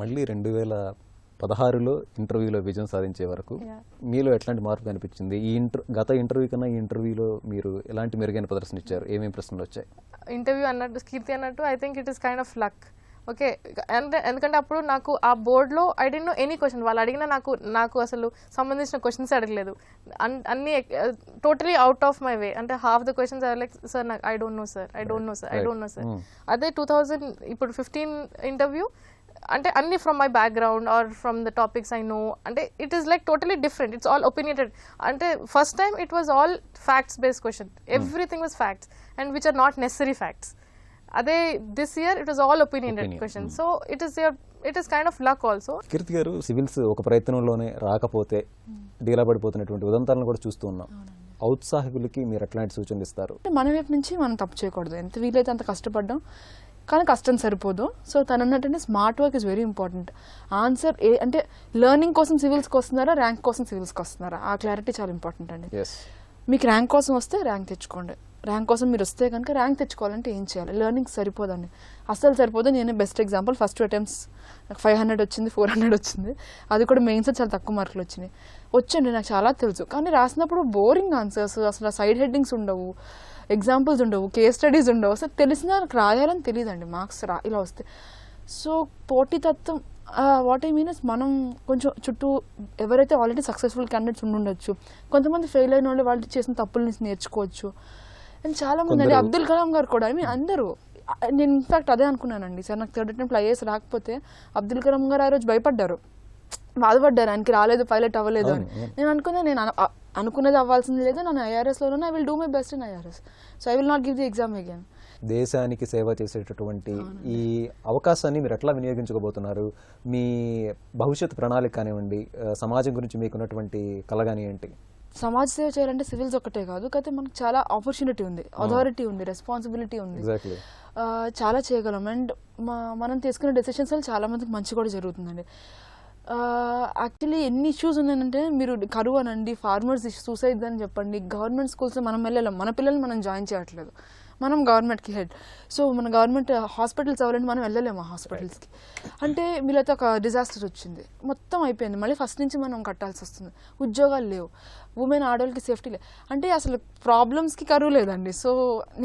మళ్ళీ 2016లో ఇంటర్వ్యూలో విజయం సాధించే వరకు మీలో ఎట్లాంటి మార్పు కనిపించింది? గత ఇంటర్వ్యూ కన్నా ఈ ఇంటర్వ్యూలో మీరు ఎలాంటి మెరుగైన ప్రదర్శన ఇచ్చారు? ఏమేమి ప్రశ్నలు వచ్చాయి? ఇంటర్వ్యూ అన్నట్టు కీర్తి అన్నట్టు I think it is kind of luck. Okay, ఎందుకంటే అప్పుడు నాకు ఆ బోర్డ్లో I didn't know any question. వాళ్ళు అడిగిన నాకు అసలు సంబంధించిన క్వశ్చన్స్ అడగలేదు, అన్నీ totally out of my way. అంటే half the questions are like sir నాకు I don't know sir, I don't know sir, I don't know sir. అదే 2015 ఇంటర్వ్యూ అంటే అన్ని from my background are from the topics I know. అంటే it is like totally different, it's all opinionated. అంటే first time it was all facts based question, everything was facts and which are not necessary facts. అదే this year it was all opinionated question. So it is kind of luck also. Keerthi garu, civils ఒక ప్రయత్నంలోనే రాకపోతే డీలా పడిపోతున్నటువంటి ఉదంతాలను కూడా చూస్తూ ఉన్నాం. ఔత్సాహికులకి మీరు ఎట్లాంటి సూచనలు ఇస్తారు? మన వైపు నుంచి మనం తప్పు చేయకూడదు, ఎంత వీలైతే అంత కష్టపడ్డాం, కానీ కష్టం సరిపోదు. సో తను అన్నట్టంటే smart work is very important. Answer అంటే లెర్నింగ్ కోసం సివిల్స్కి వస్తున్నారా, ర్యాంక్ కోసం సివిల్స్కి వస్తున్నారా, ఆ క్లారిటీ చాలా ఇంపార్టెంట్ అండి. మీకు ర్యాంక్ కోసం వస్తే ర్యాంక్ తెచ్చుకోండి, ర్యాంక్ కోసం మీరు వస్తే కనుక ర్యాంక్ తెచ్చుకోవాలంటే ఏం చేయాలి? లెర్నింగ్ సరిపోదండి, అస్సలు సరిపోదు. నేను బెస్ట్ ఎగ్జాంపుల్, ఫస్ట్ 2 attempts నాకు 500 వచ్చింది, 400 వచ్చింది, అది కూడా మెయిన్స్ చాలా తక్కువ మార్కులు వచ్చండి. నాకు చాలా తెలుసు, కానీ రాసినప్పుడు బోరింగ్ ఆన్సర్స్, అసలు సైడ్ హెడ్డింగ్స్ ఉండవు, ఎగ్జాంపుల్స్ ఉండవు, కేస్ స్టడీస్ ఉండవు, అసలు తెలిసినా నాకు రాయాలని తెలియదండి మార్క్స్ ఇలా వస్తే. సో పోటీతత్వం, వాట్ ఐ మీన్ ఇస్ మనం కొంచెం చుట్టూ ఎవరైతే ఆల్రెడీ సక్సెస్ఫుల్ క్యాండిడేట్స్ ఉండొచ్చు, కొంతమంది ఫెయిల్ అయిన వాళ్ళు చేసిన తప్పుల నుంచి నేర్చుకోవచ్చు. అండ్ చాలా మంది అండి, అబ్దుల్ కలాం గారు కూడా, అందరూ, నేను ఇన్ఫాక్ట్ అదే అనుకున్నానండి సార్, నాకు 3rd attempt IAS రాకపోతే అబ్దుల్ కలాం గారు ఆ రోజు భయపడ్డారు, బాధపడ్డారు, ఆయనకి రాలేదు, పైలట్ అవ్వలేదు అని. నేను అనుకున్నది అవ్వాల్సింది లేదు, నన్ను IRS లోనే I will do my best in IRS, so I will not give the exam again. దేశానికి సేవ చేసేటటువంటి ఈ అవకాశాన్ని మీరు ఎట్లా వినియోగించుకోబోతున్నారు? మీ భవిష్యత్ ప్రణాళిక కానివ్వండి, సమాజం గురించి మీకున్నటువంటి కల కానివ్వండి. సమాజ సేవ చేయాలంటే సివిల్స్ ఒకటే కాదు, కాకపోతే మనకు చాలా ఆపర్చునిటీ ఉంది, అథారిటీ ఉంది, రెస్పాన్సిబిలిటీ ఉంది, ఎగ్జాక్ట్లీ చాలా చేయగలం. అండ్ మనం తీసుకునే డెసిషన్స్ వల్ల చాలా మందికి మంచి కూడా జరుగుతుందండి. యాక్చువల్లీ ఎన్ని ఇష్యూస్ ఉన్నాయంటే, మీరు కరువు అనండి, ఫార్మర్స్ సూసైడ్ అని చెప్పండి, గవర్నమెంట్ స్కూల్స్ మనం వెళ్ళలేం, మన పిల్లల్ని మనం జాయిన్ చేయట్లేదు, మనం గవర్నమెంట్కి హెడ్. సో మన గవర్నమెంట్ హాస్పిటల్స్ అవ్వాలంటే మనం వెళ్ళలేము ఆ హాస్పిటల్స్కి. అంటే వీళ్ళతో ఒక డిజాస్టర్ వచ్చింది, మొత్తం అయిపోయింది, మళ్ళీ ఫస్ట్ నుంచి మనం కట్టాల్సి వస్తుంది, ఉద్యోగాలు లేవు, ఉమెన్ ఆడవాళ్ళకి సేఫ్టీ లేదు. అంటే అసలు ప్రాబ్లమ్స్కి కరువు లేదండి. సో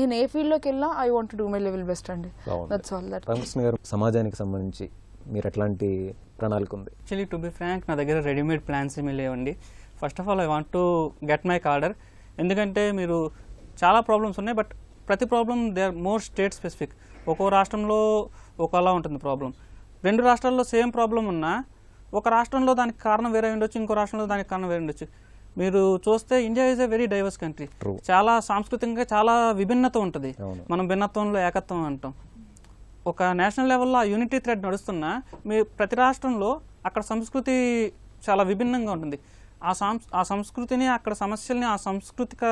నేను ఏ ఫీల్డ్లోకి వెళ్ళినా I want to do my level best అండి. That's all. That Ramakrishna garu, సమాజానికి సంబంధించి మీరు ఎట్లాంటి ప్రణాళిక ఉంది? యాక్చువల్లీ టు బి ఫ్రాంక్, నా దగ్గర రెడీమేడ్ ప్లాన్స్ ఏమీ లేవండి. First of all I want to get my cadre. ఎందుకంటే మీరు చాలా ప్రాబ్లమ్స్ ఉన్నాయి, బట్ ప్రతి problem they are more state specific. ఒక్కో రాష్ట్రంలో ఒకలా ఉంటుంది ప్రాబ్లం. రెండు రాష్ట్రాల్లో సేమ్ ప్రాబ్లం ఉన్నా ఒక రాష్ట్రంలో దానికి కారణం వేరే ఉండొచ్చు, ఇంకో రాష్ట్రంలో దానికి కారణం వేరే ఉండొచ్చు. మీరు చూస్తే India is a very divorce country. చాలా సాంస్కృతికంగా చాలా విభిన్నత ఉంటుంది. మనం భిన్నత్వంలో ఏకత్వం అంటాం. ఒక నేషనల్ లెవెల్లో ఆ యూనిటీ థ్రెడ్ నడుస్తున్నా మీ ప్రతి రాష్ట్రంలో అక్కడ సంస్కృతి చాలా విభిన్నంగా ఉంటుంది. ఆ సంస్కృతిని, అక్కడ సమస్యల్ని ఆ సాంస్కృతిక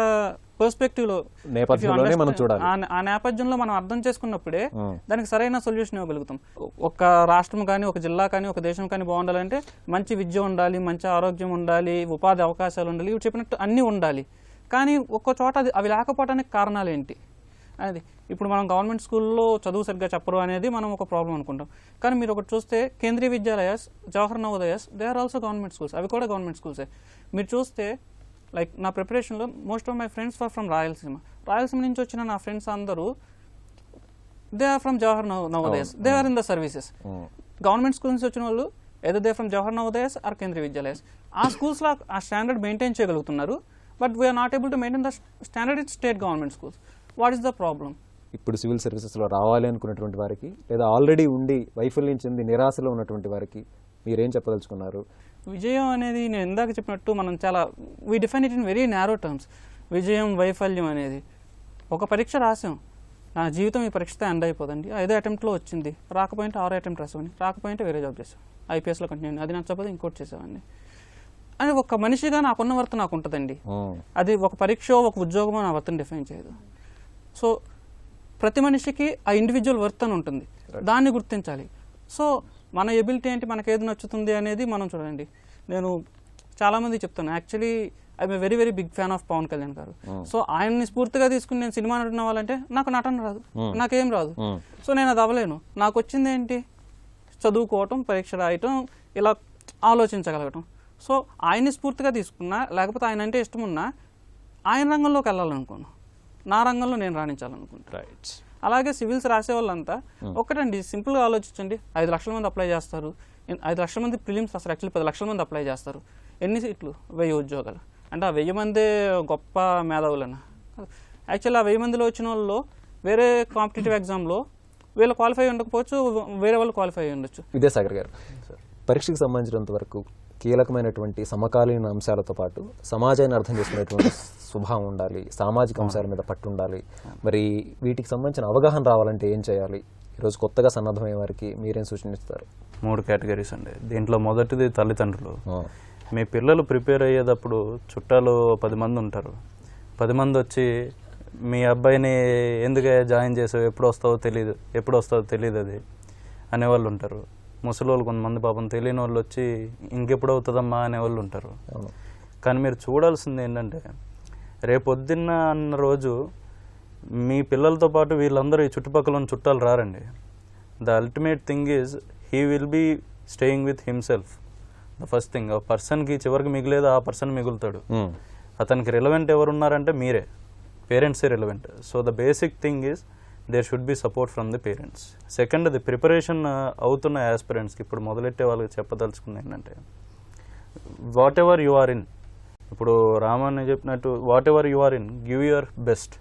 పర్స్పెక్టివ్లో ఆ నేపథ్యంలో మనం అర్థం చేసుకున్నప్పుడే దానికి సరైన సొల్యూషన్ ఇవ్వగలుగుతాం. ఒక రాష్ట్రం కానీ, ఒక జిల్లా కానీ, ఒక దేశం కానీ బాగుండాలంటే మంచి విద్య ఉండాలి, మంచి ఆరోగ్యం ఉండాలి, ఉపాధి అవకాశాలు ఉండాలి, ఇవి చెప్పినట్టు అన్నీ ఉండాలి. కానీ ఒక్కో చోట అవి లేకపోవడానికి కారణాలు ఏంటి అనేది. ఇప్పుడు మనం గవర్నమెంట్ స్కూల్లో చదువు సరిగ్గా చెప్పరు అనేది మనం ఒక ప్రాబ్లం అనుకుంటాం. కానీ మీరు ఒకటి చూస్తే Kendriya Vidyalayas, Jawahar Navodayas, they are also government schools. అవి కూడా గవర్నమెంట్ స్కూల్సే. మీరు చూస్తే లైక్ నా ప్రిపరేషన్లో most of my friends for from Rayalaseema నుంచి వచ్చిన నా ఫ్రెండ్స్ అందరూ they are from Jawahar Navodayas, they are in the services. Government school నుంచి వచ్చిన వాళ్ళు ఏదో they from Jawahar Navodayas are Kendriya Vidyalayas. ఆ స్కూల్స్లో ఆ స్టాండర్డ్ మెయింటైన్ చేయగలుగుతున్నారు, but we're not able to maintain the standard in state government schools. What is the problem? ఇప్పుడు సివిల్ సర్వీసెస్లో రావాలి అనుకున్నటువంటి వారికి, లేదా ఆల్రెడీ ఉండి వైఫల్యం చెంది నిరాశలో ఉన్నటువంటి వారికి మీరేం చెప్పదలుచుకున్నారు? విజయం అనేది నేను ఇందాక చెప్పినట్టు మనం చాలా we define it in very narrow terms. విజయం, వైఫల్యం అనేది ఒక పరీక్ష రాసాం, నా జీవితం ఈ పరీక్షతో ఎండ్ అయిపోదండి. 5 అటెంప్ట్లో వచ్చింది, రాకపోయింటే 6 అటెంప్ట్ రాసేవాడిని, రాకపోయింటే వేరే జాబ్ చేసాం, ఐపీఎస్లో కంటిన్యూ, అది నచ్చకపోతే ఇంకోటి చేసేవాడిని. అని ఒక మనిషిగా నాకున్న వర్త్ నాకు ఉంటుందండి. అది ఒక పరీక్ష, ఒక ఉద్యోగమో నా వర్త్ని డిఫైన్ చేయదు. సో ప్రతి మనిషికి ఆ ఇండివిజువల్ వర్త్ అని ఉంటుంది, దాన్ని గుర్తించాలి. సో మన ఎబిలిటీ ఏంటి, మనకి ఏది నచ్చుతుంది అనేది మనం చూడండి. నేను చాలామంది చెప్తాను, actually I'm a very very big fan of Pawan Kalyan garu. So ఆయన్ని స్ఫూర్తిగా తీసుకుని నేను సినిమా నటన అవ్వాలంటే నాకు నటన రాదు, నాకేం రాదు. సో నేను అది అవ్వలేను. నాకు వచ్చింది ఏంటి, చదువుకోవటం, పరీక్ష రాయటం, ఇలా ఆలోచించగలగటం. సో ఆయన్ని స్ఫూర్తిగా తీసుకున్నా, లేకపోతే ఆయన అంటే ఇష్టం ఉన్నా ఆయన రంగంలోకి వెళ్ళాలనుకోను, నా రంగంలో నేను రాణించాలనుకుంటా. రైట్. అలాగే సివిల్స్ రాసే వాళ్ళంతా ఒకటండి, సింపుల్గా ఆలోచించండి. 5 లక్షల మంది అప్లై చేస్తారు, 5 లక్షల మంది ప్రిలిమ్స్ రాస్తారు, యాక్చువల్లీ 10 లక్షల మంది అప్లై చేస్తారు. ఎన్ని సీట్లు? 1000 ఉద్యోగాలు. అంటే ఆ 1000 మందే గొప్ప మేధావులన్నా? యాక్చువల్లీ ఆ 1000 మందిలో వచ్చిన వాళ్ళు వేరే కాంపిటేటివ్ ఎగ్జామ్లో వీళ్ళు క్వాలిఫై ఉండకపోవచ్చు, వేరే వాళ్ళు క్వాలిఫై అయ్యి ఉండొచ్చు. విద్యాసాగర్ గారు, పరీక్షకు సంబంధించినంత వరకు కీలకమైనటువంటి సమకాలీన అంశాలతో పాటు సమాజాన్ని అర్థం చేసుకునేటువంటి స్వభావం ఉండాలి, సామాజిక అంశాల మీద పట్టు ఉండాలి. మరి వీటికి సంబంధించిన అవగాహన రావాలంటే ఏం చేయాలి? ఈరోజు కొత్తగా సన్నద్ధమయ్యే వారికి మీరేం సూచనిస్తారు? 3 కేటగిరీస్ అండి. దీంట్లో మొదటిది తల్లిదండ్రులు. మీ పిల్లలు ప్రిపేర్ అయ్యేటప్పుడు చుట్టాలు 10 మంది ఉంటారు. 10 మంది వచ్చి మీ అబ్బాయిని ఎందుకు జాయిన్ చేసావు, ఎప్పుడు వస్తావో తెలియదు అది అనేవాళ్ళు ఉంటారు. ముసలోళ్ళు కొంతమంది పాపం తెలియని వాళ్ళు వచ్చి ఇంకెప్పుడు అవుతుందమ్మా అనేవాళ్ళు ఉంటారు. కానీ మీరు చూడాల్సింది ఏంటంటే, రేపొద్దున్న అన్న రోజు మీ పిల్లలతో పాటు వీళ్ళందరూ ఈ చుట్టుపక్కల ఉన్న చుట్టాలు రారండి. The ultimate thing is he will be staying with himself. The first thing, ఆ పర్సన్కి చివరికి మిగిలేదు, ఆ పర్సన్ మిగులుతాడు. అతనికి రిలవెంట్ ఎవరున్నారంటే మీరే, పేరెంట్సే relevant. So the basic thing is there should be support from the parents. Second, the preparation అవుతున్న యాస్పిరెంట్స్కి ఇప్పుడు మొదలెట్టే వాళ్ళకి చెప్పదలుచుకుంది ఏంటంటే, whatever you are in, ఇప్పుడు రామన్ చెప్పినట్టు whatever you are in, give your best,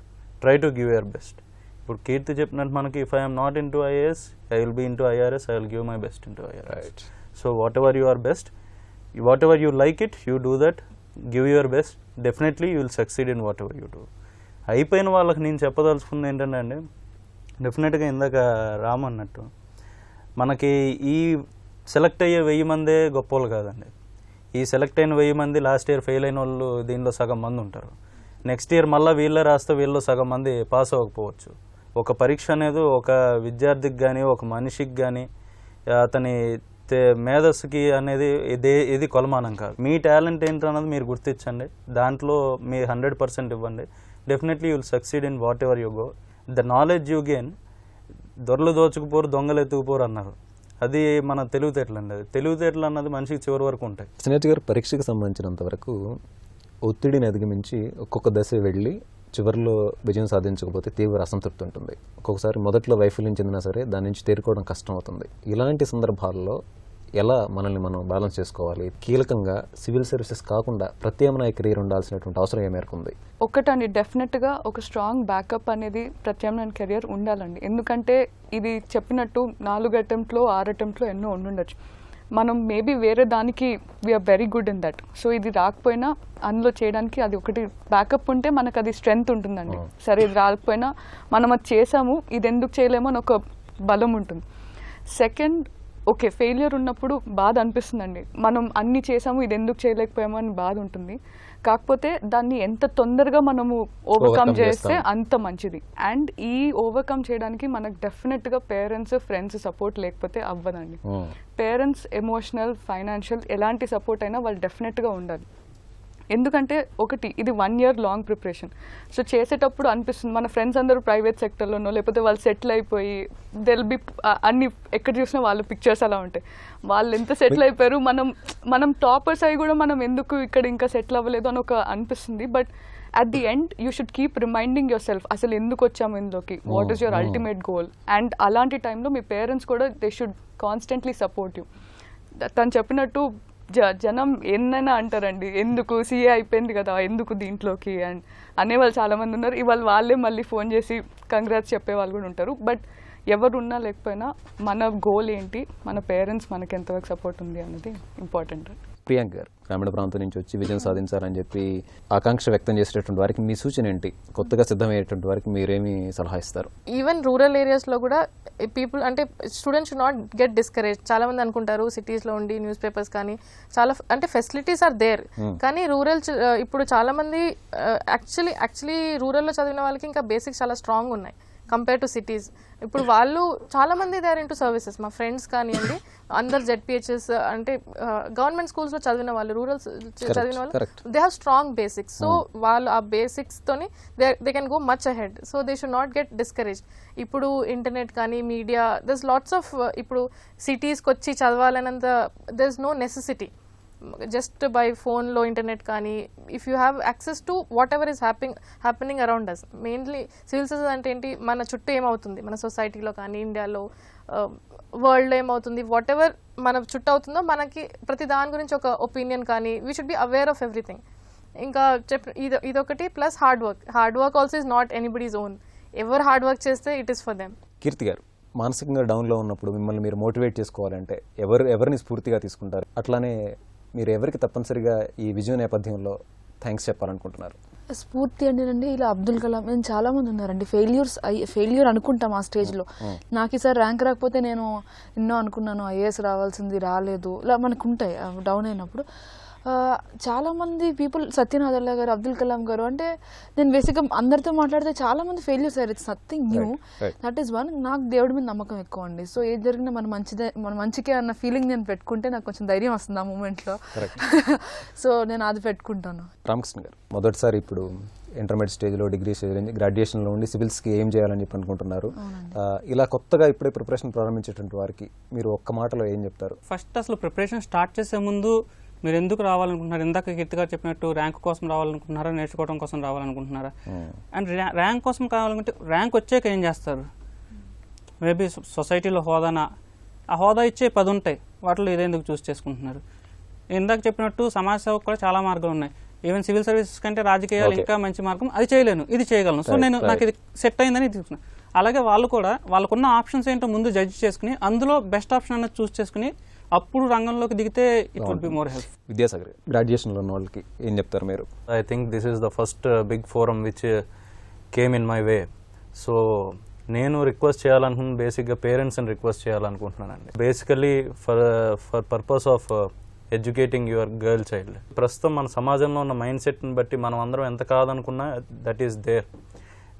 try to give your best. ఇప్పుడు కీర్తి చెప్పినట్టు మనకి, if I'm not into IAS, I will be into IRS, I will give my best in to IRS. So whatever you are best, whatever you like it, you do that, give your best, definitely you will succeed in whatever you do. అయిపోయిన వాళ్ళకి నేను చెప్పదలుచుకుంది ఏంటంటే అండి, డెఫినెట్గా ఇందాక రామ్ అన్నట్టు మనకి ఈ సెలెక్ట్ అయ్యే 1000 మందే గొప్ప కాదండి. ఈ సెలెక్ట్ అయిన 1000 మంది లాస్ట్ ఇయర్ ఫెయిల్ అయిన వాళ్ళు దీనిలో సగం మంది ఉంటారు. నెక్స్ట్ ఇయర్ మళ్ళీ వీళ్ళే రాస్తే వీళ్ళలో సగం మంది పాస్ అవ్వకపోవచ్చు. ఒక పరీక్ష అనేది ఒక విద్యార్థికి కానీ ఒక మనిషికి కానీ అతని మేధస్సుకి అనేది ఇది కొలమానం కాదు. మీ టాలెంట్ ఏంటన్నది మీరు గుర్తించండి, దాంట్లో మీ 100% ఇవ్వండి. Definitely you will succeed in whatever you go. The knowledge you gain, దొరలు దోచుకుపోరు దొంగలు ఎత్తుకుపోరు అన్నారు. అది మన తెలివితేటలు అండి. అది తెలివితేటలు అన్నది మనిషికి చివరి వరకు ఉంటాయి. సునీత గారు, పరీక్షకు సంబంధించినంత వరకు ఒత్తిడిని అధిగమించి ఒక్కొక్క దశ వెళ్ళి చివరిలో విజయం సాధించకపోతే తీవ్ర అసంతృప్తి ఉంటుంది. ఒక్కొక్కసారి మొదట్లో వైఫల్యం చెందినా సరే దాని నుంచి తేరుకోవడం కష్టం అవుతుంది. ఇలాంటి సందర్భాల్లో ఎలా మనల్ని మనం బ్యాలెన్స్ చేసుకోవాలి? కీలకంగా సివిల్ సర్వీసెస్ కాకుండా ప్రత్యామ్నాయ కెరీర్ ఉండాల్సినటువంటి అవసరం ఏ మేరకు ఉంది? ఒకటండి, డెఫినెట్గా ఒక స్ట్రాంగ్ బ్యాకప్ అనేది ప్రత్యామ్నాయ కెరియర్ ఉండాలండి. ఎందుకంటే ఇది చెప్పినట్టు 4 అటెంప్ట్లో 6 అటెంప్ట్లో ఎన్నో ఉండుండొచ్చు. మనం మేబీ వేరే దానికి we're very good in that. So ఇది రాకపోయినా అందులో చేయడానికి అది ఒకటి బ్యాకప్ ఉంటే మనకు అది స్ట్రెంగ్త్ ఉంటుందండి. సరే ఇది రాకపోయినా మనం అది చేసాము, ఇది ఎందుకు చేయలేమో అని ఒక బలం ఉంటుంది. సెకండ్, ఓకే ఫెయిల్యూర్ ఉన్నప్పుడు బాధ అనిపిస్తుందండి, మనం అన్ని చేసాము ఇది ఎందుకు చేయలేకపోయామో అని బాధ ఉంటుంది. కాకపోతే దాన్ని ఎంత తొందరగా మనము ఓవర్కమ్ చేస్తే అంత మంచిది. అండ్ ఈ ఓవర్కమ్ చేయడానికి మనకు డెఫినెట్గా పేరెంట్స్ ఫ్రెండ్స్ సపోర్ట్ లేకపోతే అవ్వదండి. పేరెంట్స్ ఎమోషనల్ ఫైనాన్షియల్ ఎలాంటి సపోర్ట్ అయినా వాళ్ళు డెఫినెట్గా ఉండాలి. ఎందుకంటే ఒకటి ఇది 1 year లాంగ్ ప్రిపరేషన్. సో చేసేటప్పుడు అనిపిస్తుంది మన ఫ్రెండ్స్ అందరూ ప్రైవేట్ సెక్టర్లోనో లేకపోతే వాళ్ళు సెటిల్ అయిపోయి దెల్ బి అన్ని ఎక్కడ చూసినా వాళ్ళ పిక్చర్స్ అలా ఉంటాయి. వాళ్ళు ఎంత సెటిల్ అయిపోయారు, మనం టాపర్స్ అయ్యి కూడా మనం ఎందుకు ఇక్కడ ఇంకా సెటిల్ అవ్వలేదు అని ఒక అనిపిస్తుంది. But at the end you should keep reminding your self అసలు ఎందుకు వచ్చాము ఇందులోకి, what is your ultimate goal. And అలాంటి టైంలో మీ పేరెంట్స్ కూడా they should constantly support you. తను చెప్పినట్టు జనం ఎన్నైనా అంటారండి, ఎందుకు సీఏ అయిపోయింది కదా ఎందుకు దీంట్లోకి అండ్ అనేవాళ్ళు చాలామంది ఉన్నారు. ఇవాళ వాళ్ళే మళ్ళీ ఫోన్ చేసి కంగ్రాట్స్ చెప్పే వాళ్ళు కూడా ఉంటారు. బట్ ఎవరు ఉన్నా లేకపోయినా మన గోల్ ఏంటి, మన పేరెంట్స్ మనకి ఎంతవరకు సపోర్ట్ ఉంది అనేది ఇంపార్టెంట్. ప్రియాంక గారు, గ్రామీణ ప్రాంతం నుంచి వచ్చి విజయం సాధించాలని చెప్పి ఆకాంక్ష వ్యక్తం చేసేటువంటి వారికి మీ సూచన ఏంటి? కొత్తగా సిద్ధమయ్యేటువంటి వారికి మీరేమి సలహా ఇస్తారు? ఈవెన్ రూరల్ ఏరియాస్లో కూడా పీపుల్ అంటే students should not get discourage. చాలా మంది అనుకుంటారు సిటీస్లో ఉండి న్యూస్ పేపర్స్ కానీ చాలా అంటే ఫెసిలిటీస్ ఆర్ దేర్, కానీ రూరల్ ఇప్పుడు చాలా మంది యాక్చువల్లీ రూరల్లో చదివిన వాళ్ళకి ఇంకా బేసిక్స్ చాలా స్ట్రాంగ్ ఉన్నాయి కంపేర్ టు సిటీస్. ఇప్పుడు వాళ్ళు చాలా మంది దే ఆర్ ఇంటూ సర్వీసెస్. మా ఫ్రెండ్స్ కానివ్వండి అందరు జెడ్పిహెచ్ఎస్ అంటే గవర్నమెంట్ స్కూల్స్లో చదివిన వాళ్ళు, రూరల్ చదివిన వాళ్ళు they have strong basics. So వాళ్ళు ఆ బేసిక్స్తోని they can go much ahead. So they should not get discourage. ఇప్పుడు ఇంటర్నెట్ కానీ media there is lots of, ఇప్పుడు సిటీస్కి వచ్చి చదవాలన్నంత there is no necessity. Just by ఫోన్లో ఇంటర్నెట్ కానీ if you have access to whatever is happening around us. Mainly civil services అంటే ఏంటి, మన చుట్టూ ఏమవుతుంది మన సొసైటీలో కానీ ఇండియాలో వరల్డ్లో ఏమవుతుంది, వాట్ ఎవర్ మన చుట్టూ అవుతుందో మనకి ప్రతి దాని గురించి ఒక ఒపీనియన్ కానీ we should be aware of everything. ఇంకా ఇదొకటి plus hard work also is not anybody's own. ఎవరు హార్డ్ వర్క్ చేస్తే ఇట్ ఈస్ ఫర్ దెమ్. కీర్తి గారు, మానసికంగా డౌన్లో ఉన్నప్పుడు మిమ్మల్ని మీరు మోటివేట్ చేసుకోవాలంటే ఎవరిని స్ఫూర్తిగా తీసుకుంటారు? అట్లానే మీరు ఎవరికి తప్పనిసరిగా ఈ విజయం నేపథ్యంలో థ్యాంక్స్ చెప్పాలనుకుంటున్నారు? స్ఫూర్తి అంటేనండి ఇలా అబ్దుల్ కలాం నేను చాలా మంది ఉన్నారండి. ఫెయిల్యూర్ అనుకుంటాం ఆ స్టేజ్లో. నాకు ఈసారి ర్యాంక్ రాకపోతే నేను ఎన్నో అనుకున్నాను, ఐఏఎస్ రావాల్సింది రాలేదు, ఇలా మనకు ఉంటాయి డౌన్ అయినప్పుడు. చాలామంది పీపుల్ సత్యనాథల్లా గారు, అబ్దుల్ కలాం గారు, అంటే నేను బేసిక్గా అందరితో మాట్లాడితే చాలామంది ఫెయిల్యూర్స్ అయ్యారు. It's nothing new, that is one. నాకు దేవుడి మీద నమ్మకం ఎక్కువ అండి. సో ఏది జరిగినా మన మంచికే అన్న ఫీలింగ్ నేను పెట్టుకుంటే నాకు కొంచెం ధైర్యం వస్తుంది ఆ మూమెంట్లో. సో నేను అది పెట్టుకుంటాను. రామకృష్ణ గారు, మొదటిసారి ఇప్పుడు ఇంటర్మీడియట్ స్టేజ్లో, డిగ్రీ స్టేజ్లో, గ్రాడ్యుయేషన్లో ఉండి సివిల్స్కి ఏం చేయాలని చెప్పి అనుకుంటున్నారు? ఇలా కొత్తగా ఇప్పుడే ప్రిపరేషన్ ప్రారంభించేటువంటి వారికి మీరు ఒక్క మాటలో ఏం చెప్తారు? ఫస్ట్ అసలు ప్రిపరేషన్ స్టార్ట్ చేసే ముందు మీరు ఎందుకు రావాలనుకుంటున్నారు? ఇందాక కీర్తి గారు చెప్పినట్టు ర్యాంక్ కోసం రావాలనుకుంటున్నారా, నేర్చుకోవడం కోసం రావాలనుకుంటున్నారా? అండ్ ర్యాంక్ కోసం కావాలనుకుంటే ర్యాంక్ వచ్చాక ఏం చేస్తారు? మేబీ సొసైటీలో హోదానా, ఆ హోదా ఇచ్చే 10 ఉంటాయి, వాటిలో ఇదేందుకు చూస్ చేసుకుంటున్నారు? ఇందాక చెప్పినట్టు సమాజ సేవకు కూడా చాలా మార్గాలు ఉన్నాయి. ఈవెన్ సివిల్ సర్వీసెస్ కంటే రాజకీయాలు ఇంకా మంచి మార్గం, అది చేయలేను ఇది చేయగలను, సో నాకు ఇది సెట్ అయిందని తీసుకున్నాను. అలాగే వాళ్ళు కూడా వాళ్ళకున్న ఆప్షన్స్ ఏంటో ముందు జడ్జ్ చేసుకుని అందులో బెస్ట్ ఆప్షన్ అన్నది చూస్ చేసుకుని అప్పుడు రంగంలోకి దిగితే it would be more help. Vidyasagar, గ్రాడ్యుయేషన్లో ఉన్న వాళ్ళకి ఏం చెప్తారు మీరు? I think this is the first big forum which came in my way. So నేను రిక్వెస్ట్ చేయాలనుకుంటున్నాను, బేసిక్గా పేరెంట్స్ని రిక్వెస్ట్ చేయాలనుకుంటున్నానండి. Basically for purpose of educating your girl child. ప్రస్తుతం మన సమాజంలో ఉన్న మైండ్ సెట్ని బట్టి మనం అందరం ఎంత కాదనుకున్నా that is there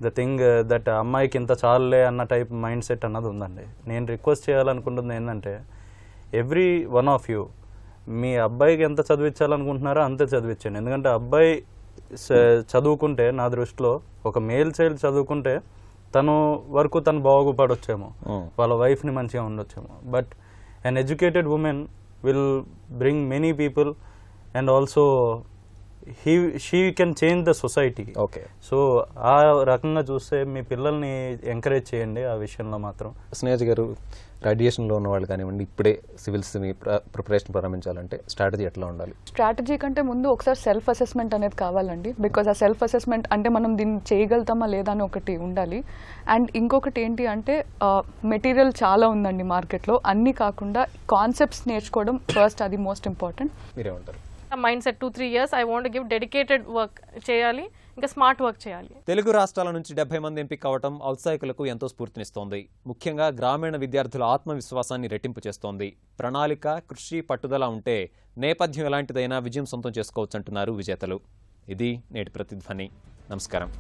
the thing that అమ్మాయికి ఇంత చాలులే అన్న టైప్ మైండ్ సెట్ అన్నది ఉందండి. నేను రిక్వెస్ట్ చేయాలనుకుంటుంది ఏంటంటే ఎవ్రీ వన్ ఆఫ్ యూ మీ అబ్బాయికి ఎంత చదివించాలనుకుంటున్నారో అంతే చదివించండి. ఎందుకంటే అబ్బాయి చదువుకుంటే నా దృష్టిలో ఒక మేల్ చైల్డ్ చదువుకుంటే తను వరకు తను బాగుపడొచ్చేమో, వాళ్ళ వైఫ్ని మంచిగా ఉండొచ్చేమో. But an educated woman will bring many people and also she can change the society. Okay. So ఆ రకంగా చూస్తే మీ పిల్లల్ని ఎంకరేజ్ చేయండి ఆ విషయంలో మాత్రం. స్నేహజ్ గారు, రేడియేషన్లో ఉన్న వాళ్ళు కానివ్వండి, ఇప్పుడే సివిల్స్ని ప్రిపరేషన్ ప్రారంభించాలంటే స్ట్రాటజీ ఎట్లా ఉండాలి? స్ట్రాటజీ కంటే ముందు ఒకసారి సెల్ఫ్ అసెస్మెంట్ అనేది కావాలండి. బికాజ్ ఆ సెల్ఫ్ అసెస్మెంట్ అంటే మనం దీన్ని చేయగలుగుతామా లేదా అని ఒకటి ఉండాలి. అండ్ ఇంకొకటి ఏంటి అంటే మెటీరియల్ చాలా ఉందండి మార్కెట్లో. అన్నీ కాకుండా కాన్సెప్ట్స్ నేర్చుకోవడం ఫస్ట్, అది మోస్ట్ ఇంపార్టెంట్. మీరేమంటారు? Mind set 2-3 years I want give dedicated work చేయాలి, ఇంకా స్మార్ట్ వర్క్ చేయాలి. తెలుగు రాష్ట్రాల నుంచి 70 మంది ఎంపిక కావడం ఔత్సాహికులకు ఎంతో స్ఫూర్తినిస్తోంది. ముఖ్యంగా గ్రామీణ విద్యార్థుల ఆత్మవిశ్వాసాన్ని రెట్టింపు చేస్తోంది. ప్రణాళిక, కృషి, పట్టుదల ఉంటే నేపథ్యం ఎలాంటిదైనా విజయం సొంతం చేసుకోవచ్చంటున్నారు విజేతలు. ఇది నేటి ప్రతిధ్వని. నమస్కారం.